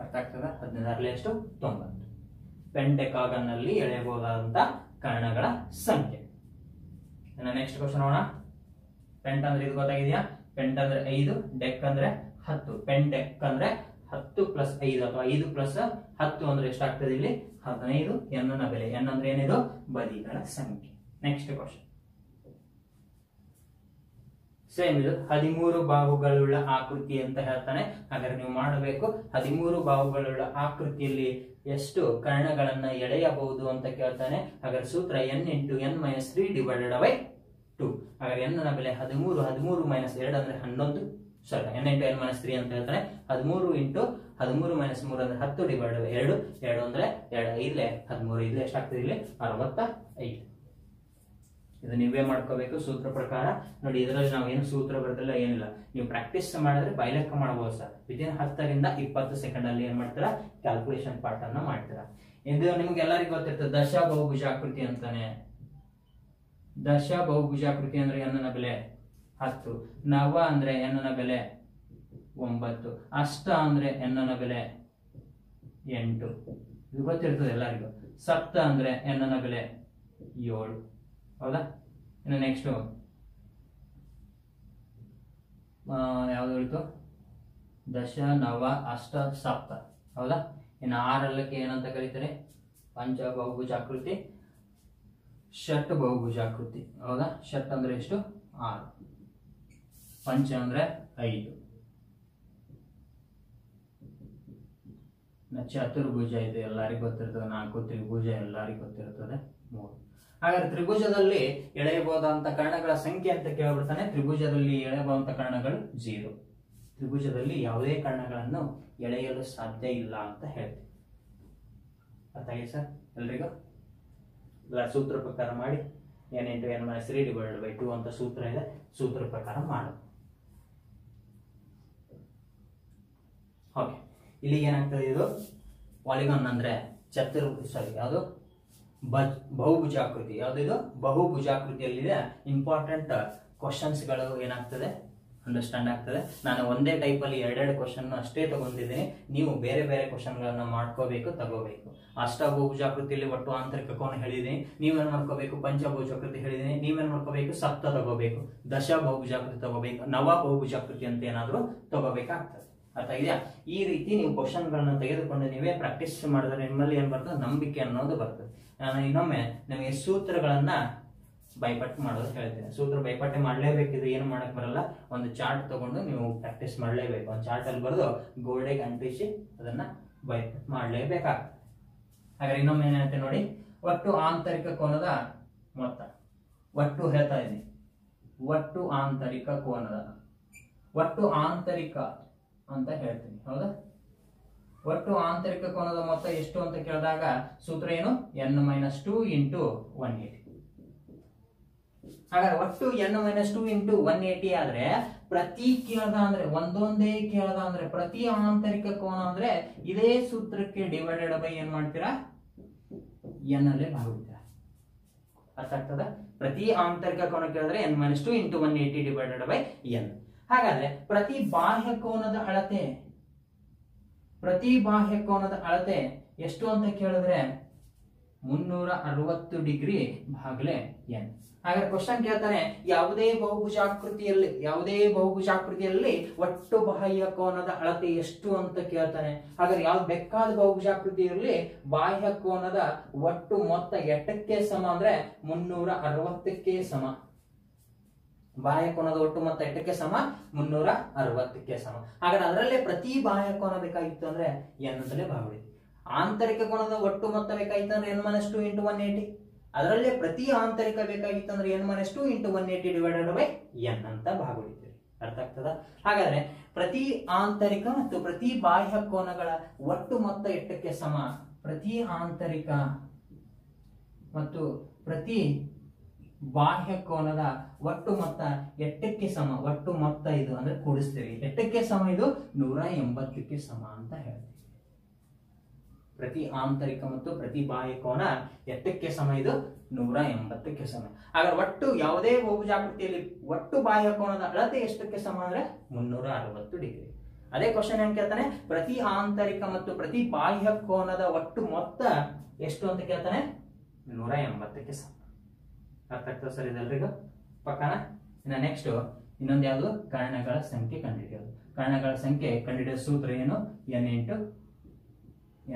ಅರ್ಥ ಆಗ್ತದ? 15 ಎಷ್ಟು? 90. ಪೆಂಟೆಕಾಗಾನ್ ನಲ್ಲಿ ಎಳೆಯಬಹುದಾದಂತ ಕರ್ಣಗಳ ಸಂಖ್ಯೆ. ನೆಕ್ಸ್ಟ್ ಕ್ವಶನ್ ನೋಡೋಣ. ಪೆಂಟ್ ಅಂದ್ರೆ ಇದು ಗೊತ್ತಾಗಿದೆಯಾ? ಪೆಂಟ್ ಅಂದ್ರೆ 5, ಡೆಕ್ ಅಂದ್ರೆ 10. ಪೆಂಟೆಕ್ ಅಂದ್ರೆ 10 ಪ್ಲಸ್ 5 ಅಥವಾ 5 ಪ್ಲಸ್ 10 ಅಂದ್ರೆ ಎಷ್ಟಾಗ್ತದೆ ಇಲ್ಲಿ? 15. n ನ ಬೆಲೆ, n ಅಂದ್ರೆ ಏನಿದು? ಬದಿಗಳ ಸಂಖ್ಯೆ. ನೆಕ್ಸ್ಟ್ ಕ್ವಶನ್ ಸೇಮ್ ಇದು 13 ಬಾಹುಗಳುಳ್ಳ ಆಕೃತಿ ಅಂತ ಹೇಳ್ತಾನೆ. ಹಾಗಾದ್ರೆ ನೀವು ಮಾಡಬೇಕು 13 ಬಾಹುಗಳುಳ್ಳ ಆಕೃತಿಯಲ್ಲಿ ಎಷ್ಟು ಕರ್ಣಗಳನ್ನ ಎಳೆಯಬಹುದು ಅಂತ ಕೇಳ್ತಾನೆ. ಹಾಗಾದ್ರೆ ಸೂತ್ರ n into n-3 divided by 2. ಹಾಗಾದ್ರೆ n ನ ಬೆಲೆ 13 ಮೈನಸ್ 2 ಅಂದ್ರೆ 11. ಸಾರಿ, n ಇಂಟು n-3 ಅಂತ ಹೇಳ್ತಾನೆ. 13 ಇಂಟು 13 ಮೈನಸ್ 3 ಅಂದ್ರೆ 10 ಡಿವೈಡೆಡ್ ಬೈ 2. 2 ಅಂದ್ರೆ 2 5 13. ಇದು ಎಷ್ಟಾಗ್ತದೆ ಇಲ್ಲಿ? 65. ಇದು ನೀವೇ ಮಾಡ್ಕೋಬೇಕು ಸೂತ್ರ ಪ್ರಕಾರ. ನೋಡಿ, ಇದರಲ್ಲಿ ನಾವು ಏನು ಸೂತ್ರ ಬರೋದಿಲ್ಲ, ಏನಿಲ್ಲ. ನೀವು ಪ್ರಾಕ್ಟೀಸ್ ಮಾಡಿದ್ರೆ ಬೈಲೆಕ್ಕ ಮಾಡಬಹುದು ಸರ್. ವಿದಿನ್ 10 ರಿಂದ 20 ಸೆಕೆಂಡ್ ಅಲ್ಲಿ ಏನ್ ಮಾಡ್ತೀರಾ? ಕ್ಯಾಲ್ಕುಲೇಷನ್ ಪಾರ್ಟ್ ಅನ್ನ ಮಾಡ್ತೀರಾ. ಇದು ನಿಮ್ಗೆ ಎಲ್ಲರಿಗೂ ಗೊತ್ತಿರ್ತದೆ. ದಶಬಹುಭುಜಾಕೃತಿ ಅಂತಾನೆ. ದಶಬಹುಭುಜಾಕೃತಿ ಅಂದ್ರೆ n ನ ಬೆಲೆ 10, ನವ ಅಂದ್ರೆ n ನ ಬೆಲೆ 9. ಅಷ್ಟ ಅಂದ್ರೆ ಎನ್ನ ಬೆಲೆ 8. ಇದು ಗೊತ್ತಿರ್ತದೆ ಎಲ್ಲರಿಗೂ. ಸಪ್ತ ಅಂದ್ರೆ ಎನ್ನ ಬೆಲೆ 7. ಹೌದಾ? ಇನ್ನು ನೆಕ್ಸ್ಟ್ ಯಾವ್ದು ಹೇಳ್ತು? ದಶ, ನವ, ಅಷ್ಟ, ಸಪ್ತ. ಹೌದಾ? ಇನ್ನು 6 ಏನಂತ ಕರೀತಾರೆ? ಪಂಚ ಬಹುಭುಜಾಕೃತಿ, ಷಟ್ ಬಹುಭುಜಾಕೃತಿ. ಹೌದಾ? ಷಟ್ ಅಂದ್ರೆ ಎಷ್ಟು? 6. ಪಂಚ ಅಂದ್ರೆ 5. ಚತುರ್ಭುಜ ಇದು ಎಲ್ಲರಿಗೂ ಗೊತ್ತಿರ್ತದೆ. 4. ತ್ರಿಭುಜ ಎಲ್ಲರಿಗೂ ಗೊತ್ತಿರ್ತದೆ. 3. ಹಾಗಾದ್ರೆ ತ್ರಿಭುಜದಲ್ಲಿ ಎಳೆಯಬಹುದಂತ ಕರ್ಣಗಳ ಸಂಖ್ಯೆ ಅಂತ ಕೇಳ್ಬಿಡ್ತಾನೆ. ತ್ರಿಭುಜದಲ್ಲಿ ಎಳೆಯಬಹುದಂತ ಕರ್ಣಗಳು 0. ತ್ರಿಭುಜದಲ್ಲಿ ಯಾವುದೇ ಕರ್ಣಗಳನ್ನು ಎಳೆಯಲು ಸಾಧ್ಯ ಇಲ್ಲ ಅಂತ ಹೇಳ್ತೀವಿ. ಅರ್ಥ ಆಗಿದೆ ಸರ್ ಎಲ್ರಿಗೂ? ಸೂತ್ರ ಪ್ರಕಾರ ಮಾಡಿ. n × n - 3 / 2 ಅಂತ ಸೂತ್ರ ಇದೆ. ಸೂತ್ರ ಪ್ರಕಾರ ಮಾಡು. ಓಕೆ, ಇಲ್ಲಿಗೆ ಏನಾಗ್ತದೆ? ಇದು ಪಾಲಿಗಾನ್ ಅಂದ್ರೆ ಯಾವುದು? ಬಹುಭುಜಾಕೃತಿ. ಯಾವ್ದಿದು? ಬಹುಭುಜಾಕೃತಿಯಲ್ಲಿದೆ. ಇಂಪಾರ್ಟೆಂಟ್ ಕ್ವಶನ್ಸ್ ಗಳು ಏನಾಗ್ತದೆ? ಅಂಡರ್ಸ್ಟ್ಯಾಂಡ್ ಆಗ್ತದೆ. ನಾನು ಒಂದೇ ಟೈಪ್ ಅಲ್ಲಿ 2 ಕ್ವಶನ್ ಅಷ್ಟೇ ತಗೊಂಡಿದ್ದೀನಿ. ನೀವು ಬೇರೆ ಬೇರೆ ಕ್ವಶನ್ ಗಳನ್ನ ಮಾಡ್ಕೋಬೇಕು, ತಗೋಬೇಕು. ಅಷ್ಟಬಹುಭುಜಾಕೃತಿಯಲ್ಲಿ ಒಟ್ಟು ಆಂತರಿಕ ಕೋನ ಹೇಳಿದೀನಿ, ನೀವೇನ್ ಮಾಡ್ಕೋಬೇಕು? ಪಂಚಬಹುಭುಜಾಕೃತಿ ಹೇಳಿದೀನಿ, ನೀವೇನ್ ಮಾಡ್ಕೋಬೇಕು? ಸಪ್ತ ತಗೋಬೇಕು. ದಶ ಬಹುಭುಜಾಕೃತಿ ತಗೋಬೇಕು. ನವ ಬಹುಭುಜಾಕೃತಿ ಅಂತ ಏನಾದ್ರು ತಗೋಬೇಕಾಗ್ತದೆ. ಅರ್ಥ ಇದೆಯಾ? ಈ ರೀತಿ ನೀವು ಕ್ವಶನ್ ಗಳನ್ನ ತೆಗೆದುಕೊಂಡು ನೀವೇ ಪ್ರಾಕ್ಟೀಸ್ ಮಾಡಿದ್ರೆ ನಿಮ್ಮಲ್ಲಿ ಏನ್ ಬರ್ತದೆ? ನಂಬಿಕೆ ಅನ್ನೋದು ಬರ್ತದೆ. ನಾನು ಇನ್ನೊಮ್ಮೆ ನಿಮಗೆ ಸೂತ್ರಗಳನ್ನ ಬೈಪಟ್ಟು ಮಾಡೋದು ಹೇಳ್ತೇನೆ. ಸೂತ್ರ ಬೈಪಟ್ಟೆ ಮಾಡ್ಲೇಬೇಕಿದ್ರೆ ಏನು ಮಾಡಕ್ ಬರಲ್ಲ. ಒಂದು ಚಾರ್ಟ್ ತಗೊಂಡು ನೀವು ಪ್ರಾಕ್ಟೀಸ್ ಮಾಡ್ಲೇಬೇಕು. ಒಂದು ಚಾರ್ಟ್ ಅಲ್ಲಿ ಬರೆದು ಗೋಡೆಗೆ ಅಂಟಿಸಿ ಅದನ್ನ ಬೈಪಟ್ಟು ಮಾಡ್ಲೇಬೇಕಾಗ್ತದೆ. ಹಾಗಾದ್ರೆ ಇನ್ನೊಮ್ಮೆ ಏನಾಗುತ್ತೆ ನೋಡಿ. ಒಟ್ಟು ಆಂತರಿಕ ಕೋನದ ಮೊತ್ತ. ಒಟ್ಟು ಹೇಳ್ತಾ ಇದ್ದೀನಿ. ಒಟ್ಟು ಆಂತರಿಕ ಕೋನದ, ಒಟ್ಟು ಆಂತರಿಕ ಅಂತ ಹೇಳ್ತೀನಿ. ಹೌದಾ? ಒಟ್ಟು ಆಂತರಿಕ ಕೋನದ ಮೊತ್ತ ಎಷ್ಟು ಅಂತ ಕೇಳಿದಾಗ ಸೂತ್ರ ಏನು? n - 2 × 180. ಹಾಗಾದ್ರೆ ಒಟ್ಟು n - 2 × 180 ಆದ್ರೆ ಪ್ರತಿ ಕೇಳ್ದ ಅಂದ್ರೆ ಒಂದೊಂದೇ ಕೇಳ್ದ ಅಂದ್ರೆ ಪ್ರತಿ ಆಂತರಿಕ ಕೋನ ಅಂದ್ರೆ ಇದೇ ಸೂತ್ರಕ್ಕೆ ಡಿವೈಡೆಡ್ ಬೈ ಏನ್ ಮಾಡ್ತೀರಾ? n ಅಲ್ಲೇ ಭಾಗಿಸ್ತೀರಾ. ಅರ್ಥ ಆಗ್ತದ? ಪ್ರತಿ ಆಂತರಿಕ ಕೋನ ಕೇಳಿದ್ರೆ n - 2 × 180 ಡಿವೈಡೆಡ್ ಬೈ n. ಹಾಗಾದ್ರೆ ಪ್ರತಿ ಬಾಹ್ಯ ಕೋನದ ಅಳತೆ, ಪ್ರತಿ ಬಾಹ್ಯ ಕೋನದ ಅಳತೆ ಎಷ್ಟು ಅಂತ ಕೇಳಿದ್ರೆ 360 ಡಿಗ್ರಿ ಭಾಗಲೆ n. ಹಾಗಾದ್ರೆ ಕ್ವಶನ್ ಕೇಳ್ತಾನೆ, ಯಾವುದೇ ಬಹುಭುಜಾಕೃತಿಯಲ್ಲಿ ಒಟ್ಟು ಬಾಹ್ಯ ಕೋನದ ಅಳತೆ ಎಷ್ಟು ಅಂತ ಕೇಳ್ತಾನೆ. ಹಾಗಾದ್ರೆ ಯಾವ್ದು ಬೇಕಾದ ಬಹುಭುಜಾಕೃತಿಯಲ್ಲಿ ಬಾಹ್ಯ ಕೋನದ ಒಟ್ಟು ಮೊತ್ತ ಎಷ್ಟಕ್ಕೆ ಸಮ ಅಂದ್ರೆ 360ಕ್ಕೆ ಸಮ. ಬಾಹ್ಯ ಕೋನದ ಒಟ್ಟು ಮೊತ್ತ ಎಷ್ಟಕ್ಕೆ ಸಮ? 360ಕ್ಕೆ ಸಮ. ಹಾಗಾದ್ರೆ ಅದರಲ್ಲೇ ಪ್ರತಿ ಬಾಹ್ಯ ಕೋನ ಬೇಕಾಗಿತ್ತು ಅಂದ್ರೆ n ಅಂತಲೇ ಭಾಗವಹಿಸಿ. ಆಂತರಿಕ ಕೋನದ ಒಟ್ಟು ಮೊತ್ತ ಬೇಕಾಗಿತ್ತು ಅಂದ್ರೆ n - 2 × 180. ಅದರಲ್ಲೇ ಪ್ರತಿ ಆಂತರಿಕ ಬೇಕಾಗಿತ್ತು ಅಂದ್ರೆ n - 2 × 180 ಡಿವೈಡೆಡ್ ಬೈ n ಅಂತ ಭಾಗವಹಿಸ್ತೀವಿ. ಅರ್ಥ ಆಗ್ತದ? ಹಾಗಾದ್ರೆ ಪ್ರತಿ ಆಂತರಿಕ ಮತ್ತು ಪ್ರತಿ ಬಾಹ್ಯ ಕೋನಗಳ ಒಟ್ಟು ಮೊತ್ತ ಎಷ್ಟಕ್ಕೆ ಸಮ? ಪ್ರತಿ ಆಂತರಿಕ ಮತ್ತು ಪ್ರತಿ ಬಾಹ್ಯ ಕೋನದ ಒಟ್ಟು ಮೊತ್ತ ಎಷ್ಟಕ್ಕೆ ಸಮ? ಒಟ್ಟು ಮೊತ್ತ ಇದು ಅಂದ್ರೆ ಕೂಡಿಸ್ತೀವಿ. ಎಷ್ಟಕ್ಕೆ ಸಮ? ಇದು 180ಕ್ಕೆ ಸಮ ಅಂತ ಹೇಳ್ತೀವಿ. ಪ್ರತಿ ಆಂತರಿಕ ಮತ್ತು ಪ್ರತಿ ಬಾಹ್ಯ ಕೋನ ಎಷ್ಟಕ್ಕೆ ಸಮ? ಇದು 180ಕ್ಕೆ ಸಮ. ಹಾಗಾದ್ರೆ ಒಟ್ಟು ಯಾವುದೇ ಬಹುಭುಜಾಕೃತಿಯಲ್ಲಿ ಒಟ್ಟು ಬಾಹ್ಯ ಕೋನದ ಅಳತೆ ಎಷ್ಟಕ್ಕೆ ಸಮ ಅಂದ್ರೆ 360 ಡಿಗ್ರಿ. ಅದೇ ಕ್ವಶನ್ ಏನ್ ಕೇಳ್ತಾನೆ? ಪ್ರತಿ ಆಂತರಿಕ ಮತ್ತು ಪ್ರತಿ ಬಾಹ್ಯ ಕೋನದ ಒಟ್ಟು ಮೊತ್ತ ಎಷ್ಟು ಅಂತ ಕೇಳ್ತಾನೆ? 180ಕ್ಕೆ ಸಮ. ಅರ್ಥ ಆಗ್ತದೆ ಸರ್ ಇದೆಲ್ರಿಗೂ? ಪಕ್ಕನ? ಇನ್ನು ನೆಕ್ಸ್ಟ್ ಇನ್ನೊಂದು ಯಾವುದು? ಕರ್ಣಗಳ ಸಂಖ್ಯೆ ಕಂಡುಹಿಡಿಯೋದು. ಕರ್ಣಗಳ ಸಂಖ್ಯೆ ಕಂಡುಹಿಡಿಯೋ ಸೂತ್ರ ಏನು? n ×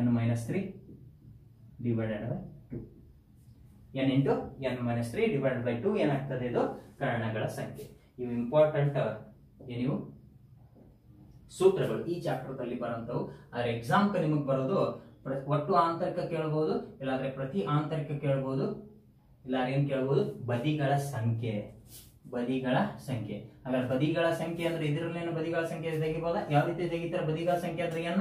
n - 3 divided by 2. n × n - 3 divided by 2 ಏನಾಗ್ತದೆ? ಇದು ಕರ್ಣಗಳ ಸಂಖ್ಯೆ. ಇವು ಇಂಪಾರ್ಟೆಂಟ್ ಏನಿವು ಸೂತ್ರಗಳು ಈ ಚಾಪ್ಟರ್ ದಲ್ಲಿ ಬರುವಂತವು. ಆದ್ರೆ ಎಕ್ಸಾಮ್ ನಿಮಗೆ ಬರೋದು ಒಟ್ಟು ಆಂತರಿಕ ಕೇಳಬಹುದು, ಇಲ್ಲಾಂದ್ರೆ ಪ್ರತಿ ಆಂತರಿಕ ಕೇಳಬಹುದು, ಇಲ್ಲ ಏನ್ ಕೇಳಬಹುದು? ಬದಿಗಳ ಸಂಖ್ಯೆ. ಬದಿಗಳ ಸಂಖ್ಯೆ. ಹಾಗಾದ್ರೆ ಬದಿಗಳ ಸಂಖ್ಯೆ ಅಂದ್ರೆ ಇದರಲ್ಲೇನು ಬದಿಗಳ ಸಂಖ್ಯೆ ತೆಗಿಬಹುದಾ? ಯಾವ ರೀತಿ ತೆಗಿತಾರೆ ಬದಿಗಳ ಸಂಖ್ಯೆ ಅಂದ್ರೆ n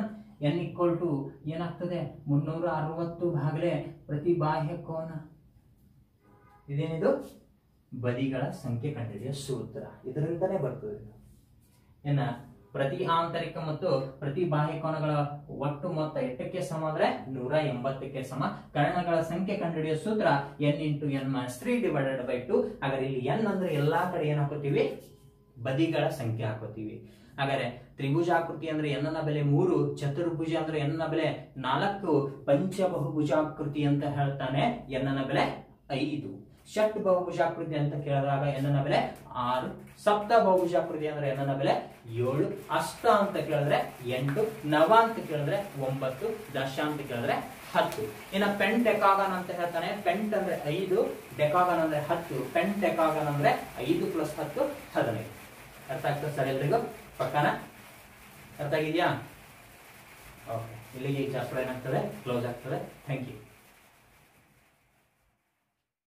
ಏನಾಗ್ತದೆ? 360 ಭಾಗಲೆ ಪ್ರತಿ ಬಾಹ್ಯ ಕೋನ. ಇದೇನಿದು? ಬದಿಗಳ ಸಂಖ್ಯೆ ಕಂಡುಹಿಡಿಯೋ ಸೂತ್ರ. ಇದರಿಂದನೇ ಬರ್ತದೆ. ಪ್ರತಿ ಆಂತರಿಕ ಮತ್ತು ಪ್ರತಿ ಬಾಹ್ಯ ಕೋನಗಳ ಒಟ್ಟು ಮೊತ್ತ ಎಷ್ಟಕ್ಕೆ ಸಮ ಅಂದ್ರೆ 180ಕ್ಕೆ ಸಮ. ಕರ್ಣಗಳ ಸಂಖ್ಯೆ ಕಂಡುಹಿಡಿಯೋ ಸೂತ್ರ n × n - 3 ಡಿವೈಡೆಡ್ ಬೈ 2. ಹಾಗಾದ್ರೆ ಇಲ್ಲಿ n ಅಂದ್ರೆ ಎಲ್ಲಾ ಕಡೆ ಏನ್ ಹಾಕೋತೀವಿ? ಬದಿಗಳ ಸಂಖ್ಯೆ ಹಾಕೋತೀವಿ. ಹಾಗಾದ್ರೆ ತ್ರಿಭುಜಾಕೃತಿ ಅಂದ್ರೆ ಎನ್ನ ಬೆಲೆ 3, ಚತುರ್ಭುಜ ಅಂದ್ರೆ ಎನ್ನ ಬೆಲೆ 4, ಪಂಚಬಹುಭುಜಾಕೃತಿ ಅಂತ ಹೇಳ್ತಾನೆ ಎನ್ನ ಬೆಲೆ 5, ಷಟ್ ಬಹುಭುಜಾಕೃತಿ ಅಂತ ಕೇಳಿದಾಗ ಎನ್ನ ಬೆಲೆ 6, ಸಪ್ತ ಬಹುಭುಜಾಕೃತಿ ಅಂದ್ರೆ ಎನ್ನ ಬೆಲೆ 7, ಅಷ್ಟ ಅಂತ ಕೇಳಿದ್ರೆ 8, ನವ ಅಂತ ಕೇಳಿದ್ರೆ 9, ದಶ ಅಂತ ಕೇಳಿದ್ರೆ 10. ಇನ್ನ ಪೆಂಟೆಕಾಗನ್ ಅಂತ ಹೇಳ್ತಾನೆ. ಪೆಂಟ್ ಅಂದ್ರೆ 5, ಡೆಕಾಗನ್ ಅಂದ್ರೆ 10, ಪೆಂಟೆಕಾಗನ್ ಅಂದ್ರೆ 5 + 10 15. ಅರ್ಥ ಆಗ್ತದೆ ಸರ್ ಎಲ್ರಿಗೂ? ಪಕ್ಕನ ಅರ್ಥ ಆಗಿದ್ಯಾ? ಓಕೆ, ಇಲ್ಲಿಗೆ ಈ ಚಾಪ್ಟರ್ ಏನಾಗ್ತದೆ ಕ್ಲೋಸ್ ಆಗ್ತದೆ. Thank you.